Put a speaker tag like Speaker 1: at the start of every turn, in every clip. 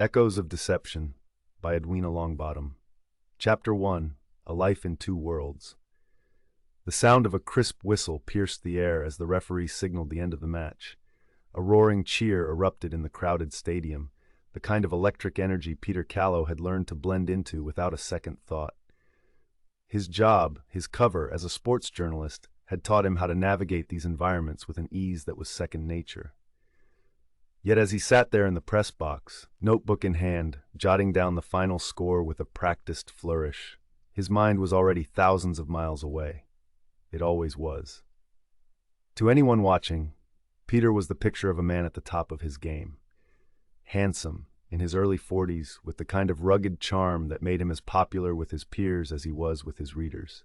Speaker 1: Echoes of Deception by Edwina Longbottom. Chapter 1. A Life in Two Worlds. The sound of a crisp whistle pierced the air as the referee signaled the end of the match. A roaring cheer erupted in the crowded stadium, the kind of electric energy Peter Callow had learned to blend into without a second thought. His job, his cover as a sports journalist, had taught him how to navigate these environments with an ease that was second nature. Yet as he sat there in the press box, notebook in hand, jotting down the final score with a practiced flourish, his mind was already thousands of miles away. It always was. To anyone watching, Peter was the picture of a man at the top of his game. Handsome, in his early 40s, with the kind of rugged charm that made him as popular with his peers as he was with his readers.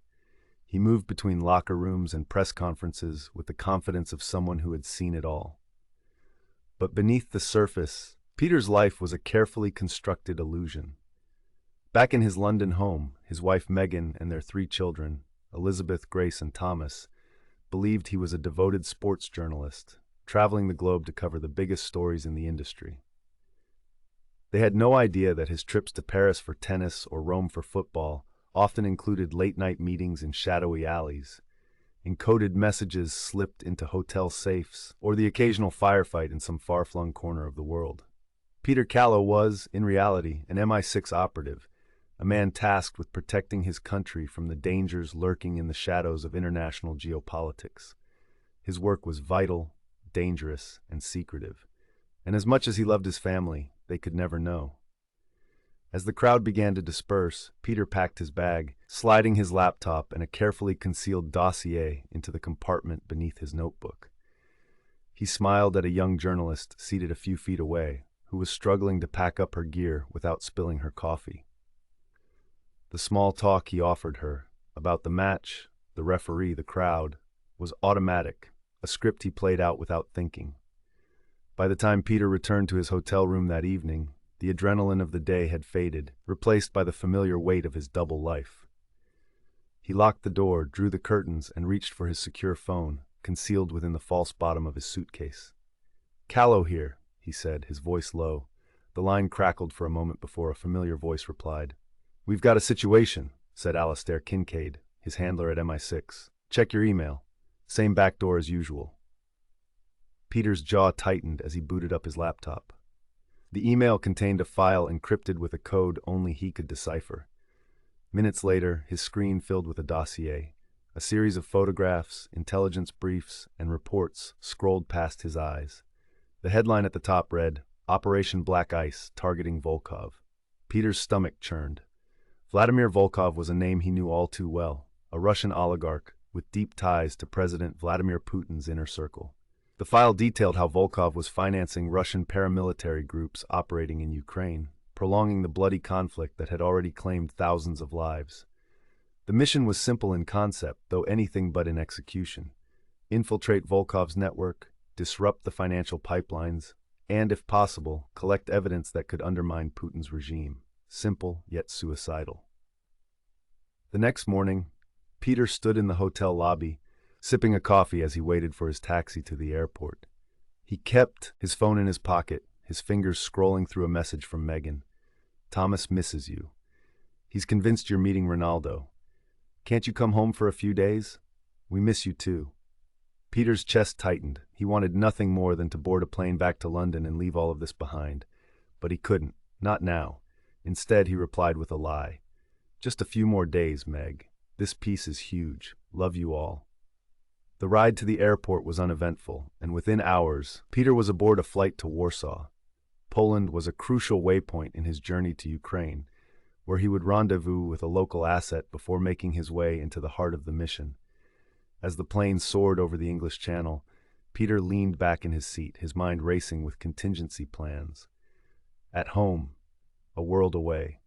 Speaker 1: He moved between locker rooms and press conferences with the confidence of someone who had seen it all. But beneath the surface, Peter's life was a carefully constructed illusion. Back in his London home, his wife Megan and their 3 children, Elizabeth, Grace, and Thomas, believed he was a devoted sports journalist, traveling the globe to cover the biggest stories in the industry. They had no idea that his trips to Paris for tennis or Rome for football often included late-night meetings in shadowy alleys, encoded messages slipped into hotel safes, or the occasional firefight in some far-flung corner of the world. Peter Callow was, in reality, an MI6 operative, a man tasked with protecting his country from the dangers lurking in the shadows of international geopolitics. His work was vital, dangerous, and secretive, and as much as he loved his family, they could never know. As the crowd began to disperse, Peter packed his bag, sliding his laptop and a carefully concealed dossier into the compartment beneath his notebook. He smiled at a young journalist seated a few feet away, who was struggling to pack up her gear without spilling her coffee. The small talk he offered her, about the match, the referee, the crowd, was automatic, a script he played out without thinking. By the time Peter returned to his hotel room that evening, the adrenaline of the day had faded, replaced by the familiar weight of his double life. He locked the door, drew the curtains, and reached for his secure phone, concealed within the false bottom of his suitcase. "Callow here," he said, his voice low. The line crackled for a moment before a familiar voice replied. "We've got a situation," said Alastair Kincaid, his handler at MI6. "Check your email. Same back door as usual." Peter's jaw tightened as he booted up his laptop. The email contained a file encrypted with a code only he could decipher. Minutes later, his screen filled with a dossier. A series of photographs, intelligence briefs, and reports scrolled past his eyes. The headline at the top read, "Operation Black Ice, Targeting Volkov." Peter's stomach churned. Vladimir Volkov was a name he knew all too well, a Russian oligarch with deep ties to President Vladimir Putin's inner circle. The file detailed how Volkov was financing Russian paramilitary groups operating in Ukraine, prolonging the bloody conflict that had already claimed thousands of lives. The mission was simple in concept, though anything but in execution. Infiltrate Volkov's network, disrupt the financial pipelines, and, if possible, collect evidence that could undermine Putin's regime. Simple, yet suicidal. The next morning, Peter stood in the hotel lobby, sipping a coffee as he waited for his taxi to the airport. He kept his phone in his pocket, his fingers scrolling through a message from Megan. "Thomas misses you. He's convinced you're meeting Ronaldo. Can't you come home for a few days? We miss you too." Peter's chest tightened. He wanted nothing more than to board a plane back to London and leave all of this behind. But he couldn't. Not now. Instead, he replied with a lie. "Just a few more days, Meg. This piece is huge. Love you all." The ride to the airport was uneventful, and within hours, Peter was aboard a flight to Warsaw. Poland was a crucial waypoint in his journey to Ukraine, where he would rendezvous with a local asset before making his way into the heart of the mission. As the plane soared over the English Channel, Peter leaned back in his seat, his mind racing with contingency plans. At home, a world away.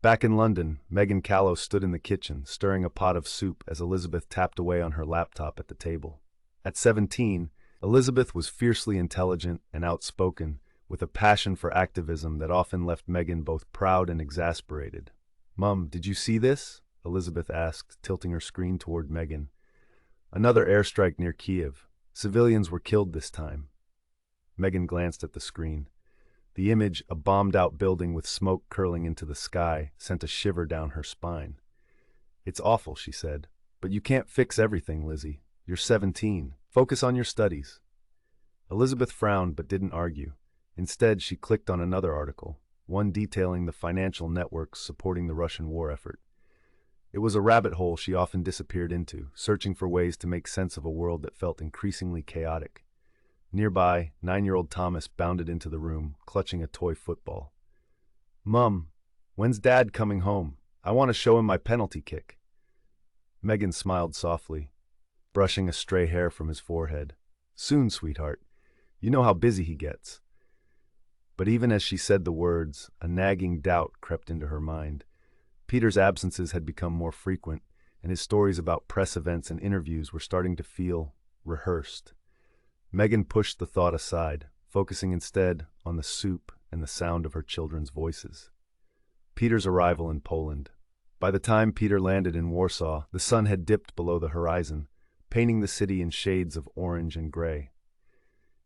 Speaker 1: Back in London, Megan Callow stood in the kitchen, stirring a pot of soup as Elizabeth tapped away on her laptop at the table. At 17, Elizabeth was fiercely intelligent and outspoken, with a passion for activism that often left Megan both proud and exasperated. "Mum, did you see this?" Elizabeth asked, tilting her screen toward Megan. "Another airstrike near Kiev. Civilians were killed this time." Megan glanced at the screen. The image, a bombed-out building with smoke curling into the sky, sent a shiver down her spine. "It's awful," she said. "But you can't fix everything, Lizzie. You're 17. Focus on your studies." Elizabeth frowned but didn't argue. Instead, she clicked on another article, one detailing the financial networks supporting the Russian war effort. It was a rabbit hole she often disappeared into, searching for ways to make sense of a world that felt increasingly chaotic. Nearby, 9-year-old Thomas bounded into the room, clutching a toy football. "Mum, when's Dad coming home? I want to show him my penalty kick." Megan smiled softly, brushing a stray hair from his forehead. "Soon, sweetheart. You know how busy he gets." But even as she said the words, a nagging doubt crept into her mind. Peter's absences had become more frequent, and his stories about press events and interviews were starting to feel rehearsed. Megan pushed the thought aside, focusing instead on the soup and the sound of her children's voices. Peter's arrival in Poland. By the time Peter landed in Warsaw, the sun had dipped below the horizon, painting the city in shades of orange and gray.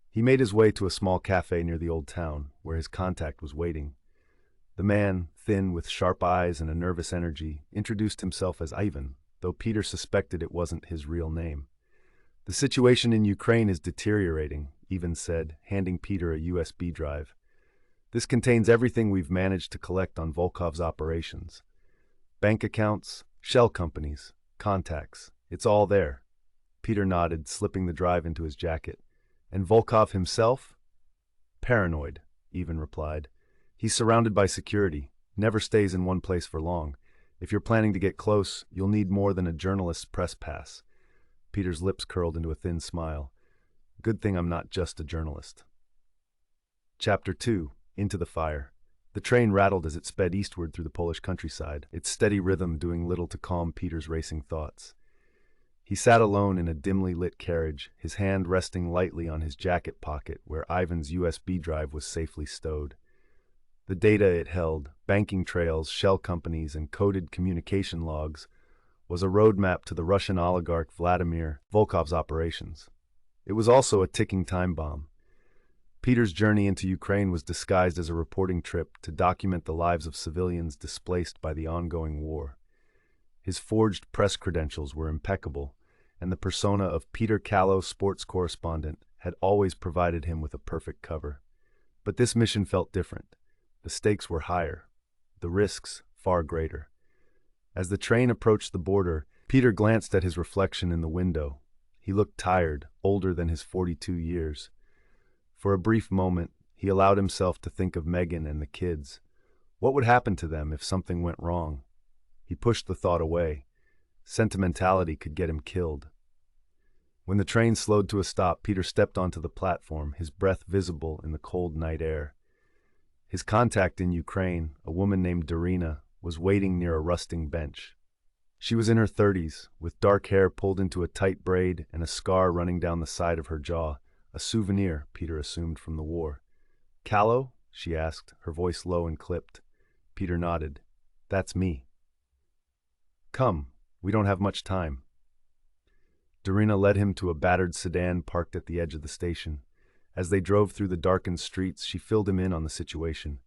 Speaker 1: He made his way to a small cafe near the old town, where his contact was waiting. The man, thin with sharp eyes and a nervous energy, introduced himself as Ivan, though Peter suspected it wasn't his real name. "The situation in Ukraine is deteriorating," Ivan said, handing Peter a USB drive. "This contains everything we've managed to collect on Volkov's operations. Bank accounts, shell companies, contacts. It's all there." Peter nodded, slipping the drive into his jacket. "And Volkov himself?" "Paranoid," Ivan replied. "He's surrounded by security, never stays in one place for long. If you're planning to get close, you'll need more than a journalist's press pass." Peter's lips curled into a thin smile. "Good thing I'm not just a journalist." Chapter 2. Into the Fire. The train rattled as it sped eastward through the Polish countryside, its steady rhythm doing little to calm Peter's racing thoughts. He sat alone in a dimly lit carriage, his hand resting lightly on his jacket pocket where Ivan's USB drive was safely stowed. The data it held, banking trails, shell companies, and coded communication logs, was a roadmap to the Russian oligarch Vladimir Volkov's operations. It was also a ticking time bomb. Peter's journey into Ukraine was disguised as a reporting trip to document the lives of civilians displaced by the ongoing war. His forged press credentials were impeccable, and the persona of Peter Callow, sports correspondent, had always provided him with a perfect cover. But this mission felt different. The stakes were higher, the risks far greater. As the train approached the border, Peter glanced at his reflection in the window. He looked tired, older than his 42 years. For a brief moment, he allowed himself to think of Megan and the kids. What would happen to them if something went wrong? He pushed the thought away. Sentimentality could get him killed. When the train slowed to a stop, Peter stepped onto the platform, his breath visible in the cold night air. His contact in Ukraine, a woman named Edwina, was waiting near a rusting bench. She was in her 30s, with dark hair pulled into a tight braid and a scar running down the side of her jaw, a souvenir, Peter assumed, from the war. "Callow?" she asked, her voice low and clipped. Peter nodded. "That's me." "Come, we don't have much time." Edwina led him to a battered sedan parked at the edge of the station. As they drove through the darkened streets, she filled him in on the situation.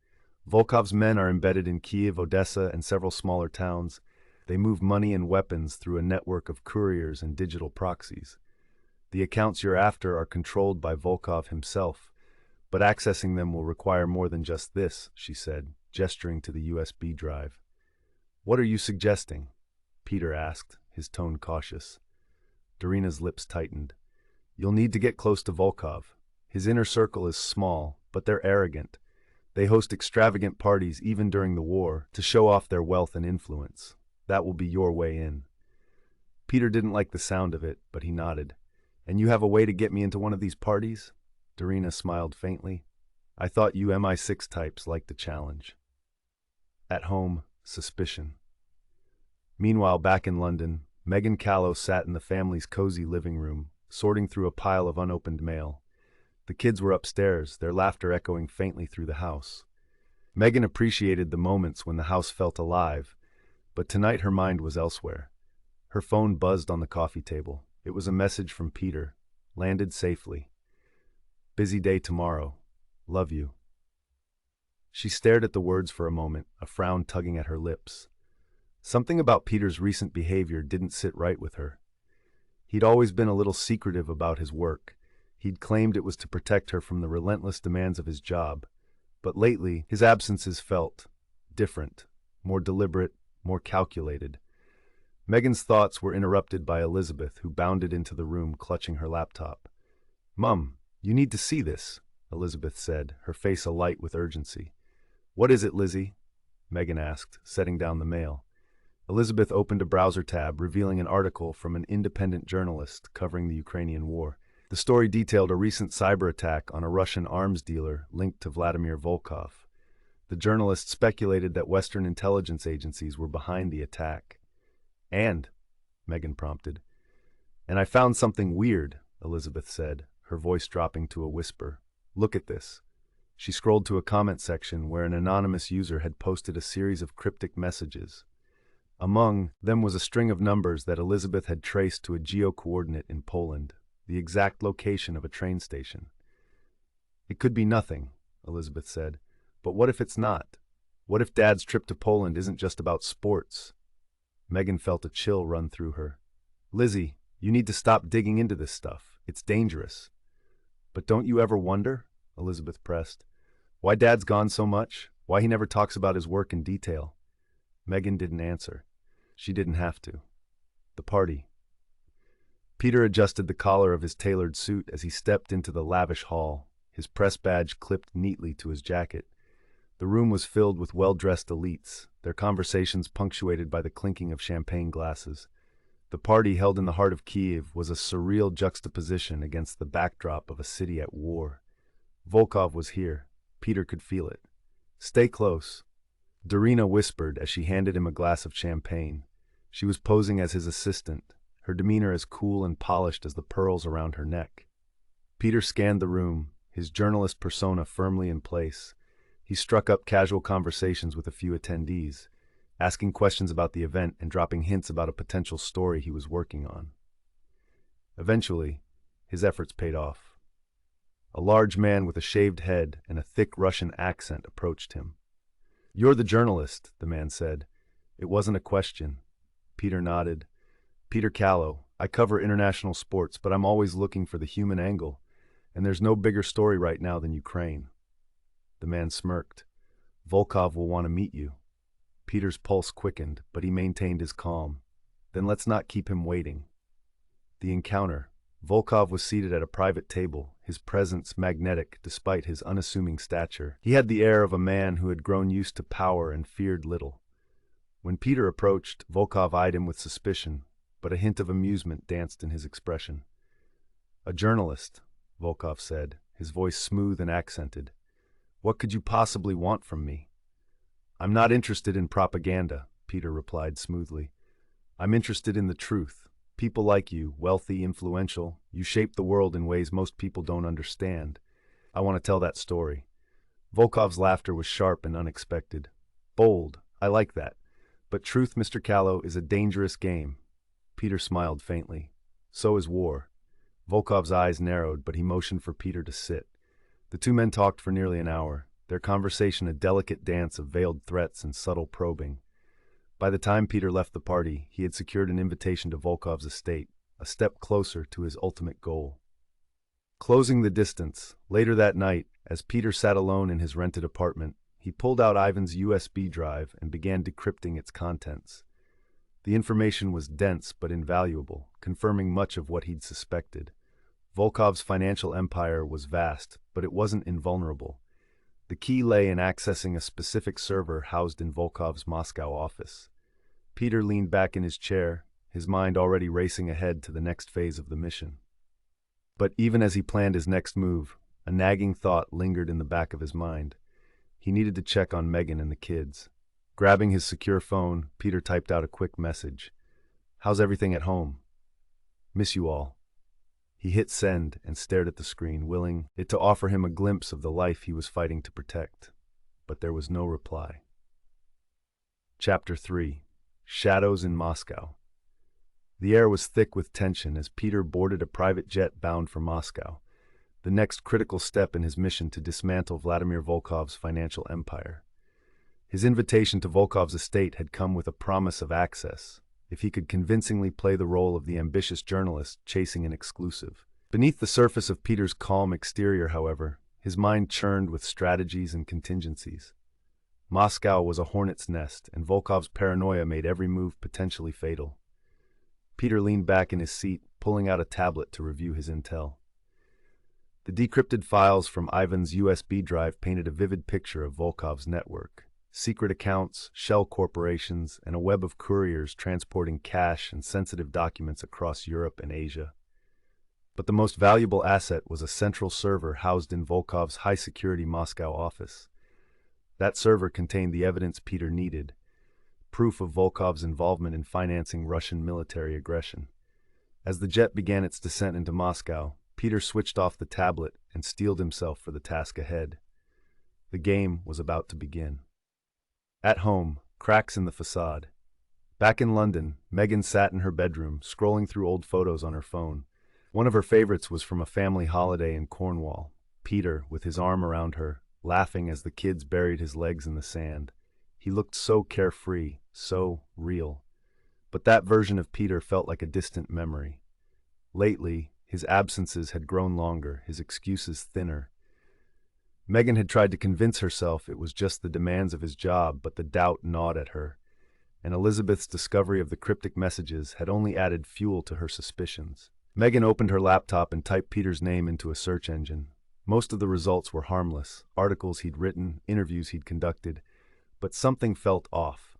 Speaker 1: Volkov's men are embedded in Kiev, Odessa, and several smaller towns. They move money and weapons through a network of couriers and digital proxies. The accounts you're after are controlled by Volkov himself, but accessing them will require more than just this, she said, gesturing to the USB drive. "What are you suggesting?" Peter asked, his tone cautious. Edwina's lips tightened. "You'll need to get close to Volkov. His inner circle is small, but they're arrogant. They host extravagant parties even during the war to show off their wealth and influence. That will be your way in." Peter didn't like the sound of it, but he nodded. "And you have a way to get me into one of these parties?" Edwina smiled faintly. "I thought you MI6 types liked the challenge." At home, suspicion. Meanwhile, back in London, Megan Callow sat in the family's cozy living room, sorting through a pile of unopened mail. The kids were upstairs, their laughter echoing faintly through the house. Megan appreciated the moments when the house felt alive, but tonight her mind was elsewhere. Her phone buzzed on the coffee table. It was a message from Peter. Landed safely. "Busy day tomorrow. Love you." She stared at the words for a moment, a frown tugging at her lips. Something about Peter's recent behavior didn't sit right with her. He'd always been a little secretive about his work. He'd claimed it was to protect her from the relentless demands of his job. But lately, his absences felt different, more deliberate, more calculated. Megan's thoughts were interrupted by Elizabeth, who bounded into the room clutching her laptop. "Mum, you need to see this," Elizabeth said, her face alight with urgency. "What is it, Lizzie?" Megan asked, setting down the mail. Elizabeth opened a browser tab, revealing an article from an independent journalist covering the Ukrainian war. The story detailed a recent cyber attack on a Russian arms dealer linked to Vladimir Volkov. The journalist speculated that Western intelligence agencies were behind the attack. "And," Megan prompted. "And I found something weird," Elizabeth said, her voice dropping to a whisper. "Look at this." She scrolled to a comment section where an anonymous user had posted a series of cryptic messages. Among them was a string of numbers that Elizabeth had traced to a geo-coordinate in Poland, the exact location of a train station. "It could be nothing," Elizabeth said. "But what if it's not? What if Dad's trip to Poland isn't just about sports?" Megan felt a chill run through her. "Lizzie, you need to stop digging into this stuff. It's dangerous." "But don't you ever wonder," Elizabeth pressed, "why Dad's gone so much? Why he never talks about his work in detail?" Megan didn't answer. She didn't have to. The party. Peter adjusted the collar of his tailored suit as he stepped into the lavish hall, his press badge clipped neatly to his jacket. The room was filled with well-dressed elites, their conversations punctuated by the clinking of champagne glasses. The party, held in the heart of Kiev, was a surreal juxtaposition against the backdrop of a city at war. Volkov was here. Peter could feel it. "Stay close," Edwina whispered as she handed him a glass of champagne. She was posing as his assistant, her demeanor as cool and polished as the pearls around her neck. Peter scanned the room, his journalist persona firmly in place. He struck up casual conversations with a few attendees, asking questions about the event and dropping hints about a potential story he was working on. Eventually, his efforts paid off. A large man with a shaved head and a thick Russian accent approached him. "You're the journalist," the man said. It wasn't a question. Peter nodded. "Peter Callow. I cover international sports, but I'm always looking for the human angle, and there's no bigger story right now than Ukraine." The man smirked. "Volkov will want to meet you." Peter's pulse quickened, but he maintained his calm. "Then let's not keep him waiting." The encounter. Volkov was seated at a private table, his presence magnetic despite his unassuming stature. He had the air of a man who had grown used to power and feared little. When Peter approached, Volkov eyed him with suspicion, but a hint of amusement danced in his expression. "A journalist," Volkov said, his voice smooth and accented. "What could you possibly want from me?" "I'm not interested in propaganda," Peter replied smoothly. "I'm interested in the truth. People like you, wealthy, influential, you shape the world in ways most people don't understand. I want to tell that story." Volkov's laughter was sharp and unexpected. "Bold, I like that. But truth, Mr. Callow, is a dangerous game." Peter smiled faintly. "So is war." Volkov's eyes narrowed, but he motioned for Peter to sit. The two men talked for nearly an hour, their conversation a delicate dance of veiled threats and subtle probing. By the time Peter left the party, he had secured an invitation to Volkov's estate, a step closer to his ultimate goal. Closing the distance, later that night, as Peter sat alone in his rented apartment, he pulled out Ivan's USB drive and began decrypting its contents. The information was dense but invaluable, confirming much of what he'd suspected. Volkov's financial empire was vast, but it wasn't invulnerable. The key lay in accessing a specific server housed in Volkov's Moscow office. Peter leaned back in his chair, his mind already racing ahead to the next phase of the mission. But even as he planned his next move, a nagging thought lingered in the back of his mind. He needed to check on Megan and the kids. Grabbing his secure phone, Peter typed out a quick message. "How's everything at home? Miss you all." He hit send and stared at the screen, willing it to offer him a glimpse of the life he was fighting to protect. But there was no reply. Chapter 3. Shadows in Moscow. The air was thick with tension as Peter boarded a private jet bound for Moscow. the next critical step in his mission to dismantle Vladimir Volkov's financial empire. His invitation to Volkov's estate had come with a promise of access, if he could convincingly play the role of the ambitious journalist chasing an exclusive. Beneath the surface of Peter's calm exterior, however, his mind churned with strategies and contingencies. Moscow was a hornet's nest, and Volkov's paranoia made every move potentially fatal. Peter leaned back in his seat, pulling out a tablet to review his intel. The decrypted files from Ivan's USB drive painted a vivid picture of Volkov's network. Secret accounts, shell corporations, and a web of couriers transporting cash and sensitive documents across Europe and Asia. But the most valuable asset was a central server housed in Volkov's high-security Moscow office. That server contained the evidence Peter needed, proof of Volkov's involvement in financing Russian military aggression. As the jet began its descent into Moscow, Peter switched off the tablet and steeled himself for the task ahead. The game was about to begin. At home, cracks in the facade. Back in London, Megan sat in her bedroom, scrolling through old photos on her phone. One of her favorites was from a family holiday in Cornwall. Peter, with his arm around her, laughing as the kids buried his legs in the sand. He looked so carefree, so real. But that version of Peter felt like a distant memory. Lately, his absences had grown longer, his excuses thinner. Megan had tried to convince herself it was just the demands of his job, but the doubt gnawed at her, and Elizabeth's discovery of the cryptic messages had only added fuel to her suspicions. Megan opened her laptop and typed Peter's name into a search engine. Most of the results were harmless, articles he'd written, interviews he'd conducted, but something felt off.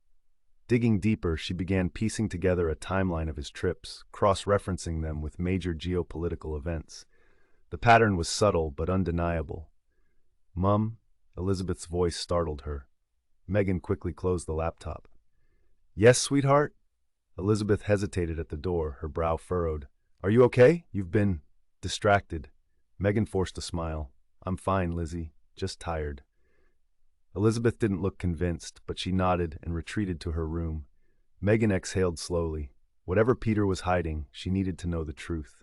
Speaker 1: Digging deeper, she began piecing together a timeline of his trips, cross-referencing them with major geopolitical events. The pattern was subtle but undeniable. "Mum," Elizabeth's voice startled her. Megan quickly closed the laptop. "Yes, sweetheart?" Elizabeth hesitated at the door, her brow furrowed. "Are you okay? You've been distracted." Megan forced a smile. "I'm fine, Lizzie. Just tired." Elizabeth didn't look convinced, but she nodded and retreated to her room. Megan exhaled slowly. Whatever Peter was hiding, she needed to know the truth.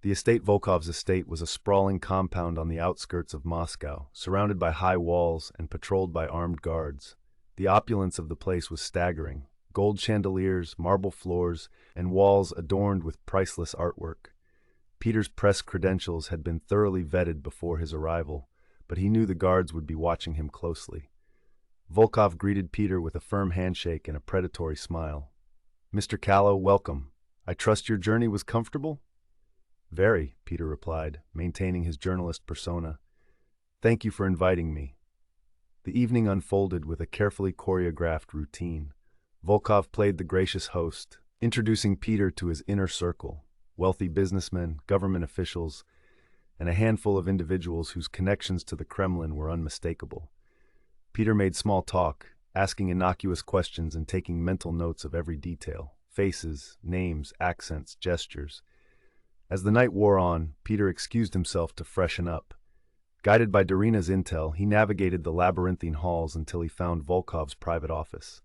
Speaker 1: The estate Volkov's estate was a sprawling compound on the outskirts of Moscow, surrounded by high walls and patrolled by armed guards. The opulence of the place was staggering. Gold chandeliers, marble floors, and walls adorned with priceless artwork. Peter's press credentials had been thoroughly vetted before his arrival, but he knew the guards would be watching him closely. Volkov greeted Peter with a firm handshake and a predatory smile. "Mr. Callow, welcome. I trust your journey was comfortable?" "Very," Peter replied, maintaining his journalist persona. "Thank you for inviting me." The evening unfolded with a carefully choreographed routine. Volkov played the gracious host, introducing Peter to his inner circle, wealthy businessmen, government officials, and a handful of individuals whose connections to the Kremlin were unmistakable. Peter made small talk, asking innocuous questions and taking mental notes of every detail: faces, names, accents, gestures. As the night wore on, Peter excused himself to freshen up. Guided by Darina's intel, he navigated the labyrinthine halls until he found Volkov's private office.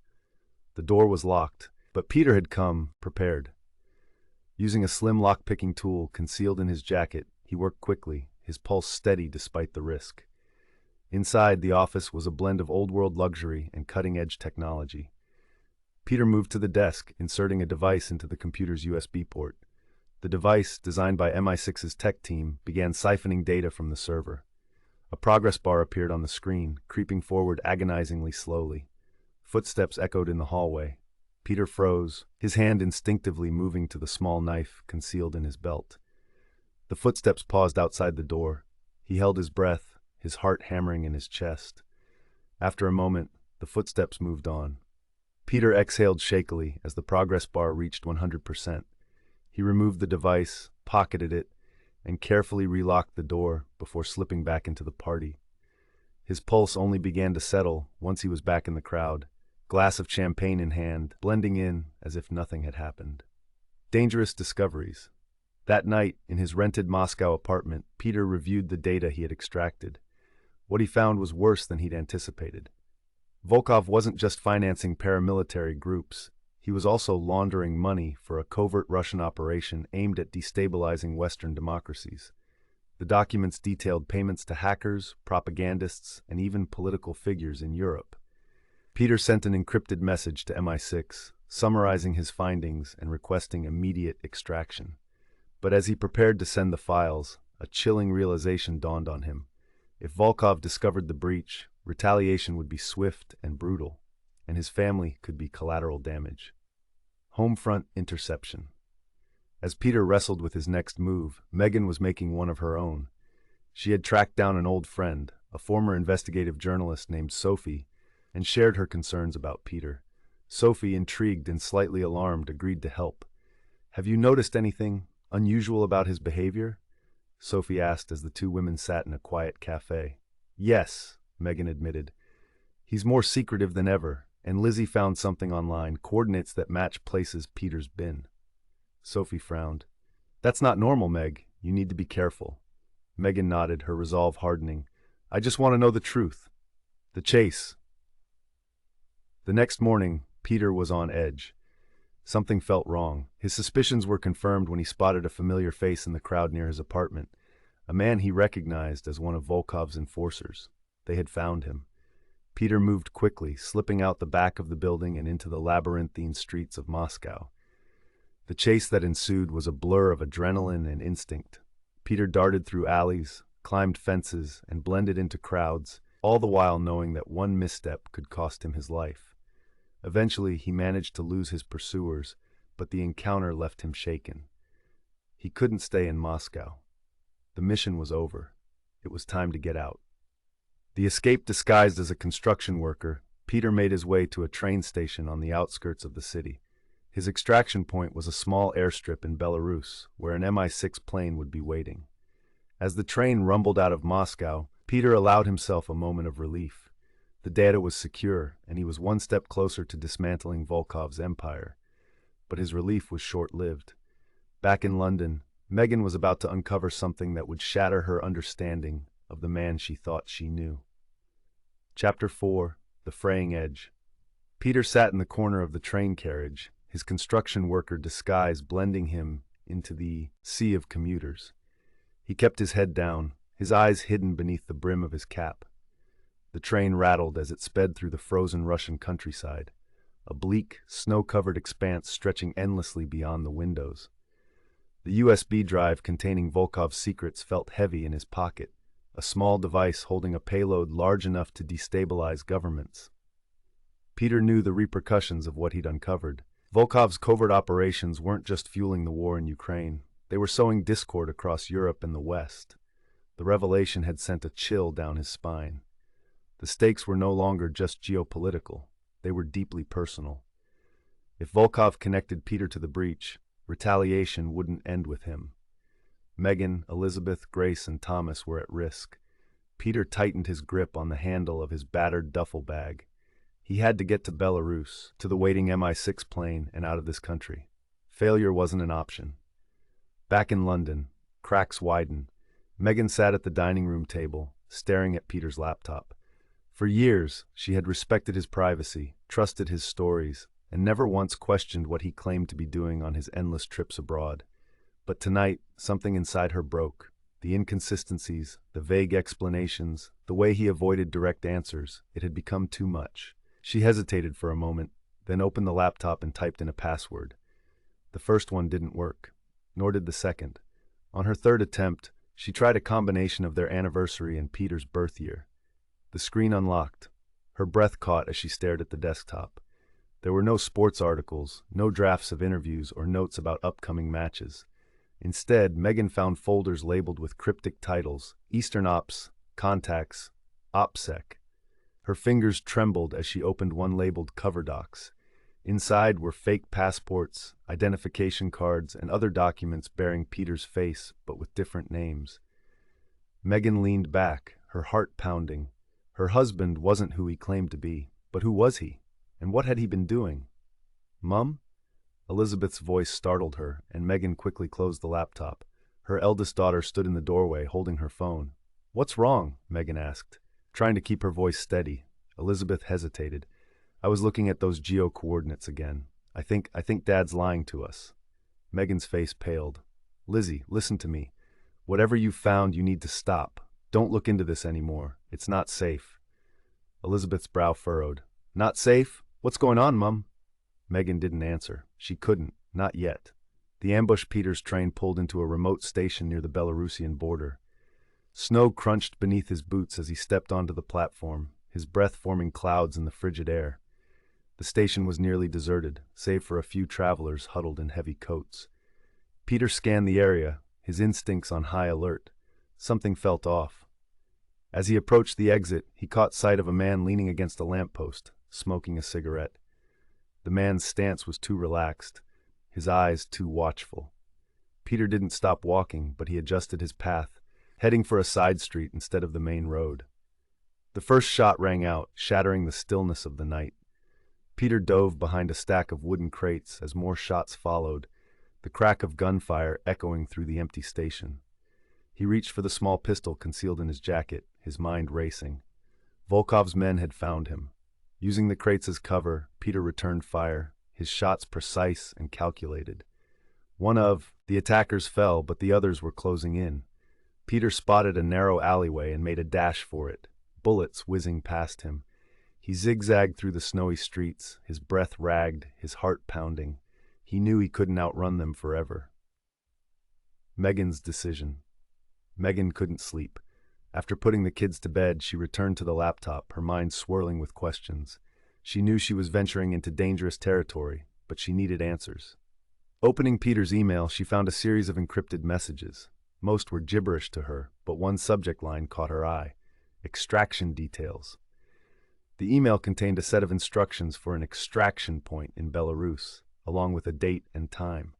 Speaker 1: The door was locked, but Peter had come prepared. Using a slim lock-picking tool concealed in his jacket, he worked quickly, his pulse steady despite the risk. Inside, the office was a blend of old-world luxury and cutting-edge technology. Peter moved to the desk, inserting a device into the computer's USB port. The device, designed by MI6's tech team, began siphoning data from the server. A progress bar appeared on the screen, creeping forward agonizingly slowly. Footsteps echoed in the hallway. Peter froze, his hand instinctively moving to the small knife concealed in his belt. The footsteps paused outside the door. He held his breath, his heart hammering in his chest. After a moment, the footsteps moved on. Peter exhaled shakily as the progress bar reached 100%. He removed the device, pocketed it, and carefully relocked the door before slipping back into the party. His pulse only began to settle once he was back in the crowd, glass of champagne in hand, blending in as if nothing had happened. Dangerous discoveries. That night, in his rented Moscow apartment, Peter reviewed the data he had extracted. What he found was worse than he'd anticipated. Volkov wasn't just financing paramilitary groups. He was also laundering money for a covert Russian operation aimed at destabilizing Western democracies. The documents detailed payments to hackers, propagandists, and even political figures in Europe. Peter sent an encrypted message to MI6, summarizing his findings and requesting immediate extraction. But as he prepared to send the files, a chilling realization dawned on him. If Volkov discovered the breach, retaliation would be swift and brutal, and his family could be collateral damage. Homefront interception. As Peter wrestled with his next move, Megan was making one of her own. She had tracked down an old friend, a former investigative journalist named Sophie, and shared her concerns about Peter. Sophie, intrigued and slightly alarmed, agreed to help. "Have you noticed anything unusual about his behavior?" Sophie asked as the two women sat in a quiet cafe. "Yes," Megan admitted. "He's more secretive than ever, and Lizzie found something online, coordinates that match places Peter's been." Sophie frowned. "That's not normal, Meg. You need to be careful." Megan nodded, her resolve hardening. "I just want to know the truth." The chase. The next morning, Peter was on edge. Something felt wrong. His suspicions were confirmed when he spotted a familiar face in the crowd near his apartment, a man he recognized as one of Volkov's enforcers. They had found him. Peter moved quickly, slipping out the back of the building and into the labyrinthine streets of Moscow. The chase that ensued was a blur of adrenaline and instinct. Peter darted through alleys, climbed fences, and blended into crowds, all the while knowing that one misstep could cost him his life. Eventually, he managed to lose his pursuers, but the encounter left him shaken. He couldn't stay in Moscow. The mission was over. It was time to get out. The escape disguised as a construction worker, Peter made his way to a train station on the outskirts of the city. His extraction point was a small airstrip in Belarus, where an Mi-6 plane would be waiting. As the train rumbled out of Moscow, Peter allowed himself a moment of relief. The data was secure, and he was one step closer to dismantling Volkov's empire. But his relief was short-lived. Back in London, Megan was about to uncover something that would shatter her understanding of the man she thought she knew. Chapter 4. The Fraying Edge. Peter sat in the corner of the train carriage, his construction worker disguise blending him into the sea of commuters. He kept his head down, his eyes hidden beneath the brim of his cap. The train rattled as it sped through the frozen Russian countryside, a bleak, snow-covered expanse stretching endlessly beyond the windows. The USB drive containing Volkov's secrets felt heavy in his pocket, a small device holding a payload large enough to destabilize governments. Peter knew the repercussions of what he'd uncovered. Volkov's covert operations weren't just fueling the war in Ukraine. They were sowing discord across Europe and the West. The revelation had sent a chill down his spine. The stakes were no longer just geopolitical. They were deeply personal. If Volkov connected Peter to the breach, retaliation wouldn't end with him. Megan, Elizabeth, Grace, and Thomas were at risk. Peter tightened his grip on the handle of his battered duffel bag. He had to get to Belarus, to the waiting Mi-6 plane, and out of this country. Failure wasn't an option. Back in London, cracks widened. Megan sat at the dining room table, staring at Peter's laptop. For years, she had respected his privacy, trusted his stories, and never once questioned what he claimed to be doing on his endless trips abroad. But tonight, something inside her broke. The inconsistencies, the vague explanations, the way he avoided direct answers, it had become too much. She hesitated for a moment, then opened the laptop and typed in a password. The first one didn't work, nor did the second. On her third attempt, she tried a combination of their anniversary and Peter's birth year. The screen unlocked. Her breath caught as she stared at the desktop. There were no sports articles, no drafts of interviews or notes about upcoming matches. Instead, Megan found folders labeled with cryptic titles: Eastern Ops, Contacts, OPSEC. Her fingers trembled as she opened one labeled Cover Docs. Inside were fake passports, identification cards, and other documents bearing Peter's face, but with different names. Megan leaned back, her heart pounding. Her husband wasn't who he claimed to be, but who was he? And what had he been doing? "Mum?" Elizabeth's voice startled her, and Megan quickly closed the laptop. Her eldest daughter stood in the doorway, holding her phone. "What's wrong?" Megan asked, trying to keep her voice steady. Elizabeth hesitated. "I was looking at those geo-coordinates again. I think Dad's lying to us." Megan's face paled. "Lizzie, listen to me. Whatever you've found, you need to stop. Don't look into this anymore. It's not safe. Elizabeth's brow furrowed. Not safe? What's going on, Mum? Megan didn't answer. She couldn't. Not yet. The ambush Peter's train pulled into a remote station near the Belarusian border. Snow crunched beneath his boots as he stepped onto the platform, his breath forming clouds in the frigid air. The station was nearly deserted, save for a few travelers huddled in heavy coats. Peter scanned the area, his instincts on high alert. Something felt off. As he approached the exit, he caught sight of a man leaning against a lamppost, smoking a cigarette. The man's stance was too relaxed, his eyes too watchful. Peter didn't stop walking, but he adjusted his path, heading for a side street instead of the main road. The first shot rang out, shattering the stillness of the night. Peter dove behind a stack of wooden crates as more shots followed, the crack of gunfire echoing through the empty station. He reached for the small pistol concealed in his jacket, his mind racing. Volkov's men had found him. Using the crates as cover, Peter returned fire, his shots precise and calculated. One of the attackers fell, but the others were closing in. Peter spotted a narrow alleyway and made a dash for it, bullets whizzing past him. He zigzagged through the snowy streets, his breath ragged, his heart pounding. He knew he couldn't outrun them forever. Megan's decision. Megan couldn't sleep. After putting the kids to bed, she returned to the laptop, her mind swirling with questions. She knew she was venturing into dangerous territory, but she needed answers. Opening Peter's email, she found a series of encrypted messages. Most were gibberish to her, but one subject line caught her eye. Extraction details. The email contained a set of instructions for an extraction point in Belarus, along with a date and time.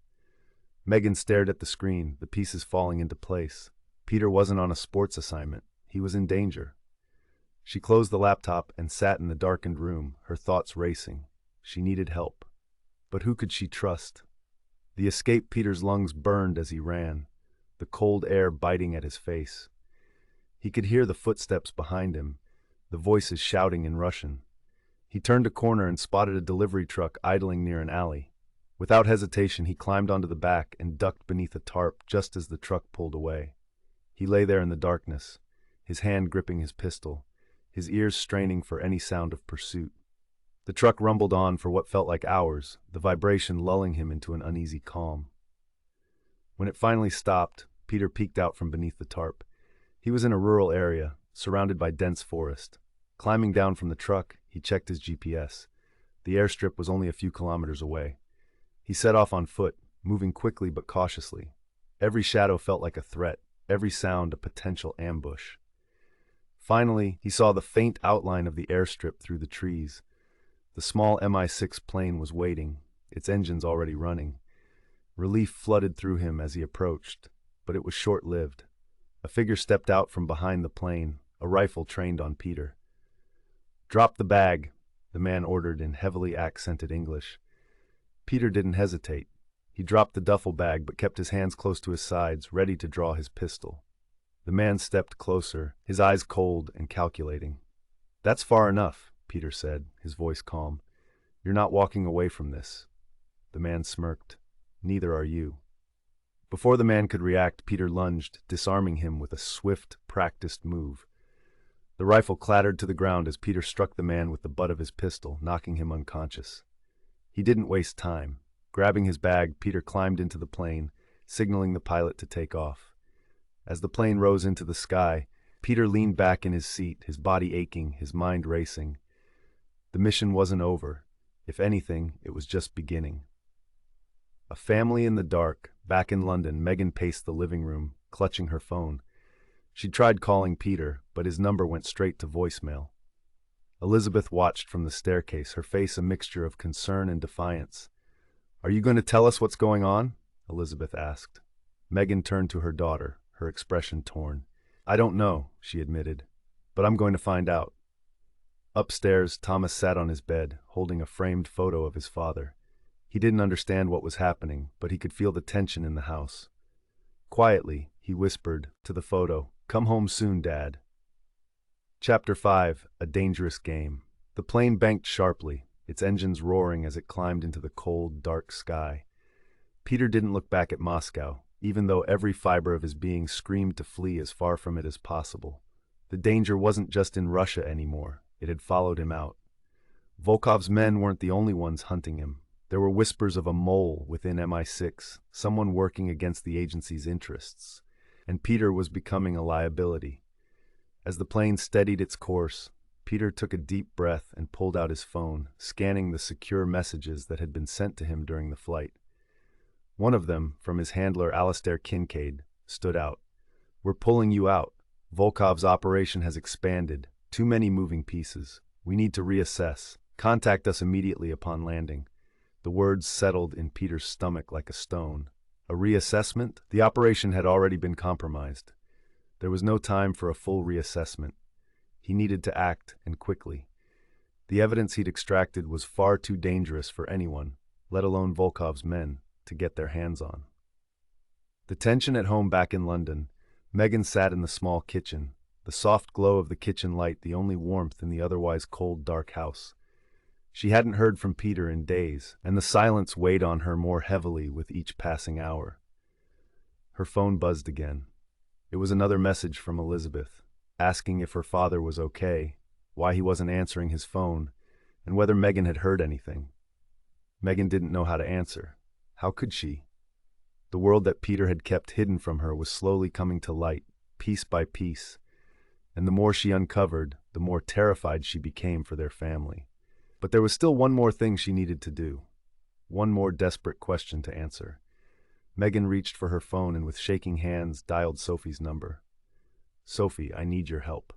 Speaker 1: Megan stared at the screen, the pieces falling into place. Peter wasn't on a sports assignment. He was in danger. She closed the laptop and sat in the darkened room, her thoughts racing. She needed help. But who could she trust? The escape Peter's lungs burned as he ran, the cold air biting at his face. He could hear the footsteps behind him, the voices shouting in Russian. He turned a corner and spotted a delivery truck idling near an alley. Without hesitation, he climbed onto the back and ducked beneath a tarp just as the truck pulled away. He lay there in the darkness, his hand gripping his pistol, his ears straining for any sound of pursuit. The truck rumbled on for what felt like hours, the vibration lulling him into an uneasy calm. When it finally stopped, Peter peeked out from beneath the tarp. He was in a rural area, surrounded by dense forest. Climbing down from the truck, he checked his GPS. The airstrip was only a few kilometers away. He set off on foot, moving quickly but cautiously. Every shadow felt like a threat, every sound a potential ambush. Finally, he saw the faint outline of the airstrip through the trees. The small Mi-6 plane was waiting, its engines already running. Relief flooded through him as he approached, but it was short-lived. A figure stepped out from behind the plane, a rifle trained on Peter. "Drop the bag," the man ordered in heavily accented English. Peter didn't hesitate. He dropped the duffel bag but kept his hands close to his sides, ready to draw his pistol. The man stepped closer, his eyes cold and calculating. "That's far enough," Peter said, his voice calm. "You're not walking away from this." The man smirked. "Neither are you." Before the man could react, Peter lunged, disarming him with a swift, practiced move. The rifle clattered to the ground as Peter struck the man with the butt of his pistol, knocking him unconscious. He didn't waste time. Grabbing his bag, Peter climbed into the plane, signaling the pilot to take off. As the plane rose into the sky, Peter leaned back in his seat, his body aching, his mind racing. The mission wasn't over. If anything, it was just beginning. A family in the dark. Back in London, Megan paced the living room, clutching her phone. She tried calling Peter, but his number went straight to voicemail. Elizabeth watched from the staircase, her face a mixture of concern and defiance. "Are you going to tell us what's going on?" Elizabeth asked. Megan turned to her daughter, her expression torn. "I don't know," she admitted, "but I'm going to find out." Upstairs, Thomas sat on his bed, holding a framed photo of his father. He didn't understand what was happening, but he could feel the tension in the house. Quietly, he whispered to the photo, "Come home soon, Dad." Chapter 5. A Dangerous Game. The plane banked sharply, its engines roaring as it climbed into the cold, dark sky. Peter didn't look back at Moscow. even though every fiber of his being screamed to flee as far from it as possible. The danger wasn't just in Russia anymore. It had followed him out. Volkov's men weren't the only ones hunting him. There were whispers of a mole within MI6, someone working against the agency's interests. And Peter was becoming a liability. As the plane steadied its course, Peter took a deep breath and pulled out his phone, scanning the secure messages that had been sent to him during the flight. One of them, from his handler Alistair Kincaid, stood out. "We're pulling you out. Volkov's operation has expanded. Too many moving pieces. We need to reassess. Contact us immediately upon landing." The words settled in Peter's stomach like a stone. A reassessment? The operation had already been compromised. There was no time for a full reassessment. He needed to act, and quickly. The evidence he'd extracted was far too dangerous for anyone, let alone Volkov's men, to get their hands on. The tension at home back in London, Megan sat in the small kitchen, the soft glow of the kitchen light the only warmth in the otherwise cold, dark house. She hadn't heard from Peter in days, and the silence weighed on her more heavily with each passing hour. Her phone buzzed again. It was another message from Elizabeth, asking if her father was okay, why he wasn't answering his phone, and whether Megan had heard anything. Megan didn't know how to answer. How could she? The world that Peter had kept hidden from her was slowly coming to light, piece by piece, and the more she uncovered, the more terrified she became for their family. But there was still one more thing she needed to do, one more desperate question to answer. Megan reached for her phone and with shaking hands dialed Sophie's number. "Sophie, I need your help."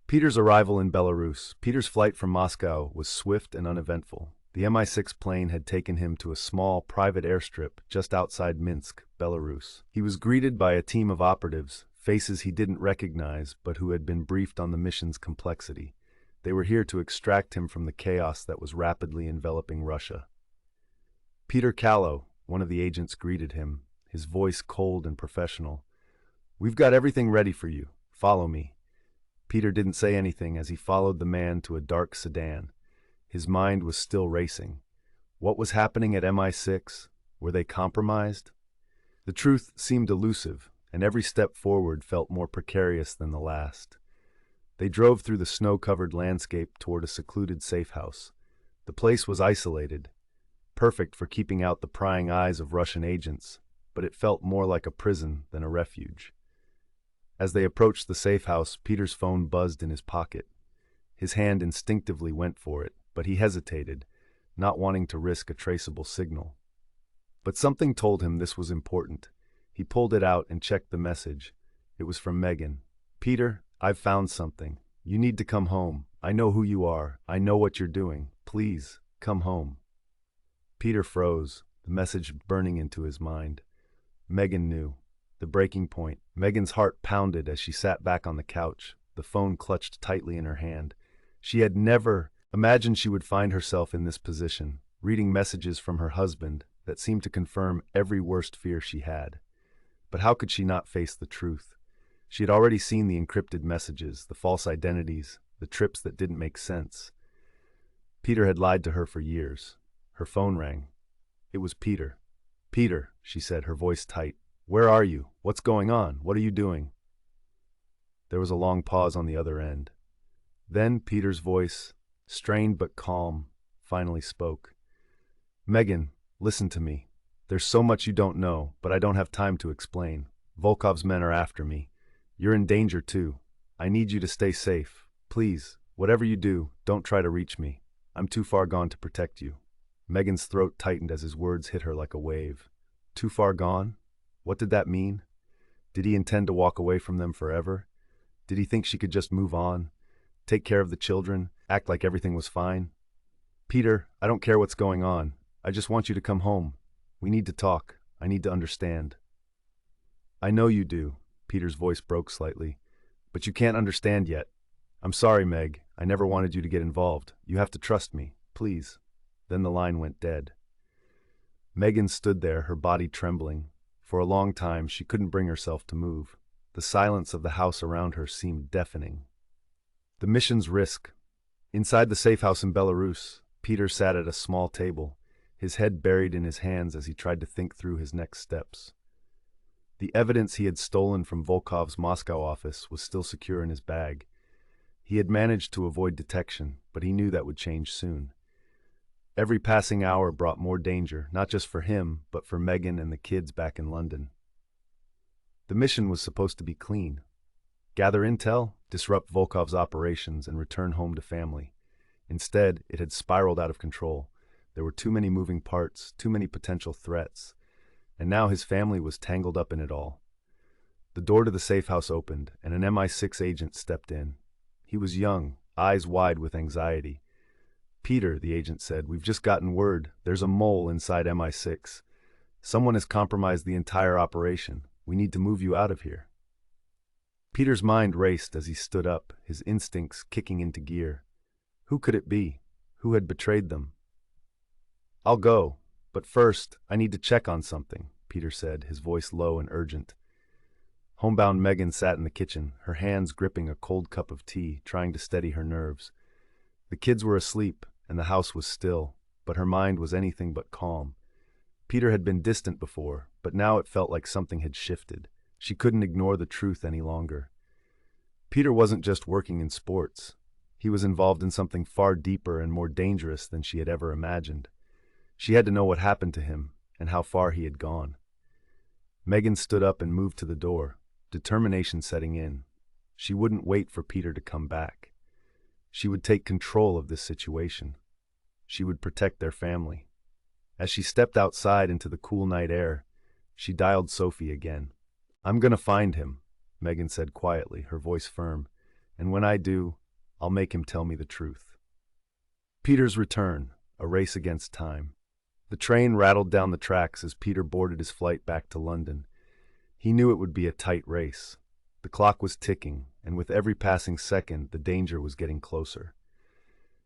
Speaker 1: Peter's arrival in Belarus. Peter's flight from Moscow was swift and uneventful. The Mi-6 plane had taken him to a small private airstrip just outside Minsk, Belarus. He was greeted by a team of operatives, faces he didn't recognize but who had been briefed on the mission's complexity. They were here to extract him from the chaos that was rapidly enveloping Russia. Peter Callow, one of the agents, greeted him, his voice cold and professional. "We've got everything ready for you. Follow me." Peter didn't say anything as he followed the man to a dark sedan. His mind was still racing. What was happening at Mi-6? Were they compromised? The truth seemed elusive, and every step forward felt more precarious than the last. They drove through the snow-covered landscape toward a secluded safe house. The place was isolated, perfect for keeping out the prying eyes of Russian agents, but it felt more like a prison than a refuge. As they approached the safe house, Peter's phone buzzed in his pocket. His hand instinctively went for it, but he hesitated, not wanting to risk a traceable signal. But something told him this was important. He pulled it out and checked the message. It was from Megan. "Peter, I've found something. You need to come home. I know who you are. I know what you're doing. Please, come home." Peter froze, the message burning into his mind. Megan knew. The breaking point. Megan's heart pounded as she sat back on the couch, the phone clutched tightly in her hand. She had never imagined she would find herself in this position, reading messages from her husband that seemed to confirm every worst fear she had. But how could she not face the truth? She had already seen the encrypted messages, the false identities, the trips that didn't make sense. Peter had lied to her for years. Her phone rang. It was Peter. "Peter," she said, her voice tight. "Where are you? What's going on? What are you doing?" There was a long pause on the other end. Then Peter's voice, strained but calm, finally spoke. "Megan, listen to me. There's so much you don't know, but I don't have time to explain. Volkov's men are after me. You're in danger too. I need you to stay safe. Please, whatever you do, don't try to reach me. I'm too far gone to protect you." Megan's throat tightened as his words hit her like a wave. Too far gone? What did that mean? Did he intend to walk away from them forever? Did he think she could just move on, take care of the children, act like everything was fine? "Peter, I don't care what's going on. I just want you to come home. We need to talk. I need to understand." "I know you do." Peter's voice broke slightly. "But you can't understand yet. I'm sorry, Meg. I never wanted you to get involved. You have to trust me, please." Then the line went dead. Megan stood there, her body trembling. For a long time, she couldn't bring herself to move. The silence of the house around her seemed deafening. The mission's risk. Inside the safe house in Belarus, Peter sat at a small table. his head buried in his hands as he tried to think through his next steps. The evidence he had stolen from Volkov's Moscow office was still secure in his bag. He had managed to avoid detection, but he knew that would change soon. Every passing hour brought more danger, not just for him, but for Megan and the kids back in London. The mission was supposed to be clean. Gather intel, disrupt Volkov's operations, and return home to family. Instead, it had spiraled out of control. There were too many moving parts, too many potential threats, and now his family was tangled up in it all. The door to the safe house opened, and an MI6 agent stepped in. He was young, eyes wide with anxiety. "Peter," the agent said, "we've just gotten word. There's a mole inside MI6. Someone has compromised the entire operation. We need to move you out of here." Peter's mind raced as he stood up, his instincts kicking into gear. Who could it be? Who had betrayed them? "I'll go, but first, I need to check on something," Peter said, his voice low and urgent. Homebound Megan sat in the kitchen, her hands gripping a cold cup of tea, trying to steady her nerves. The kids were asleep, and the house was still, but her mind was anything but calm. Peter had been distant before, but now it felt like something had shifted. She couldn't ignore the truth any longer. Peter wasn't just working in sports. He was involved in something far deeper and more dangerous than she had ever imagined. She had to know what happened to him and how far he had gone. Megan stood up and moved to the door, determination setting in. She wouldn't wait for Peter to come back. She would take control of this situation. She would protect their family. As she stepped outside into the cool night air, she dialed Sophie again. "I'm gonna find him," Megan said quietly, her voice firm. "And when I do, I'll make him tell me the truth." Peter's return, a race against time. The train rattled down the tracks as Peter boarded his flight back to London. He knew it would be a tight race. The clock was ticking, and with every passing second, the danger was getting closer.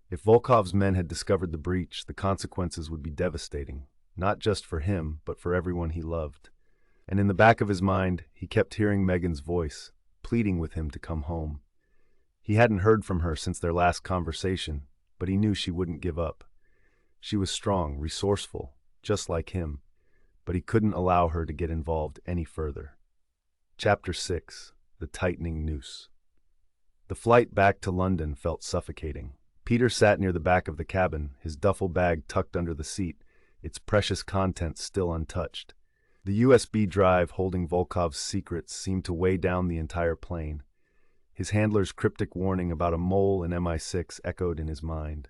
Speaker 1: If Volkov's men had discovered the breach, the consequences would be devastating, not just for him, but for everyone he loved. And in the back of his mind, he kept hearing Megan's voice, pleading with him to come home. He hadn't heard from her since their last conversation, but he knew she wouldn't give up. She was strong, resourceful, just like him, but he couldn't allow her to get involved any further. Chapter 6. The Tightening Noose. The flight back to London felt suffocating. Peter sat near the back of the cabin, his duffel bag tucked under the seat, its precious contents still untouched. The USB drive holding Volkov's secrets seemed to weigh down the entire plane. His handler's cryptic warning about a mole in MI6 echoed in his mind.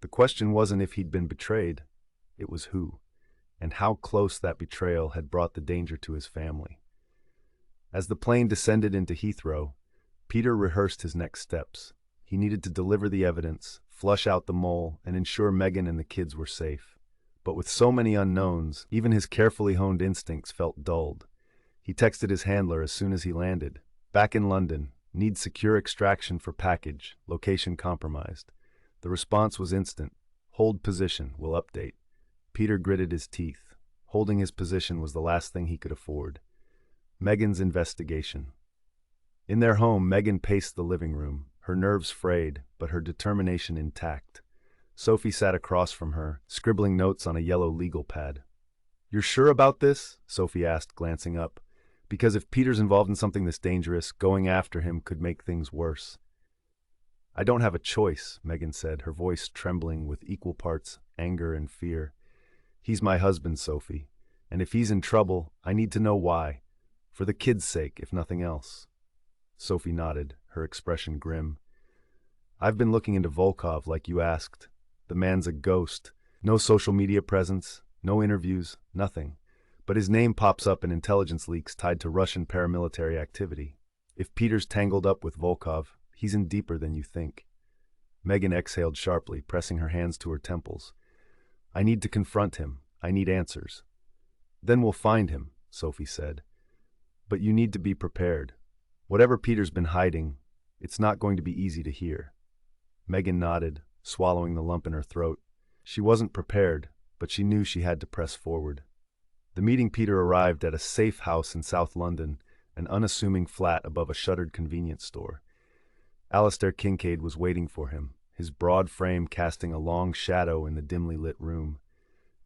Speaker 1: The question wasn't if he'd been betrayed, it was who, and how close that betrayal had brought the danger to his family. As the plane descended into Heathrow, Peter rehearsed his next steps. He needed to deliver the evidence, flush out the mole, and ensure Megan and the kids were safe. But with so many unknowns, even his carefully honed instincts felt dulled. He texted his handler as soon as he landed. "Back in London. Need secure extraction for package. Location compromised." The response was instant. "Hold position. We'll update." Peter gritted his teeth. Holding his position was the last thing he could afford. Megan's investigation. In their home, Megan paced the living room, her nerves frayed, but her determination intact. Sophie sat across from her, scribbling notes on a yellow legal pad. "You're sure about this?" Sophie asked, glancing up. "Because if Peter's involved in something this dangerous, going after him could make things worse." "I don't have a choice," Megan said, her voice trembling with equal parts anger and fear. "He's my husband, Sophie, and if he's in trouble, I need to know why. For the kids' sake, if nothing else." Sophie nodded, her expression grim. "I've been looking into Volkov like you asked. The man's a ghost. No social media presence, no interviews, nothing. But his name pops up in intelligence leaks tied to Russian paramilitary activity. If Peter's tangled up with Volkov, he's in deeper than you think." Megan exhaled sharply, pressing her hands to her temples. "I need to confront him. I need answers." "Then we'll find him," Sophie said. "But you need to be prepared. Whatever Peter's been hiding, it's not going to be easy to hear." Megan nodded, swallowing the lump in her throat. She wasn't prepared, but she knew she had to press forward. The meeting Peter arrived at a safe house in South London, an unassuming flat above a shuttered convenience store. Alistair Kincaid was waiting for him, his broad frame casting a long shadow in the dimly lit room.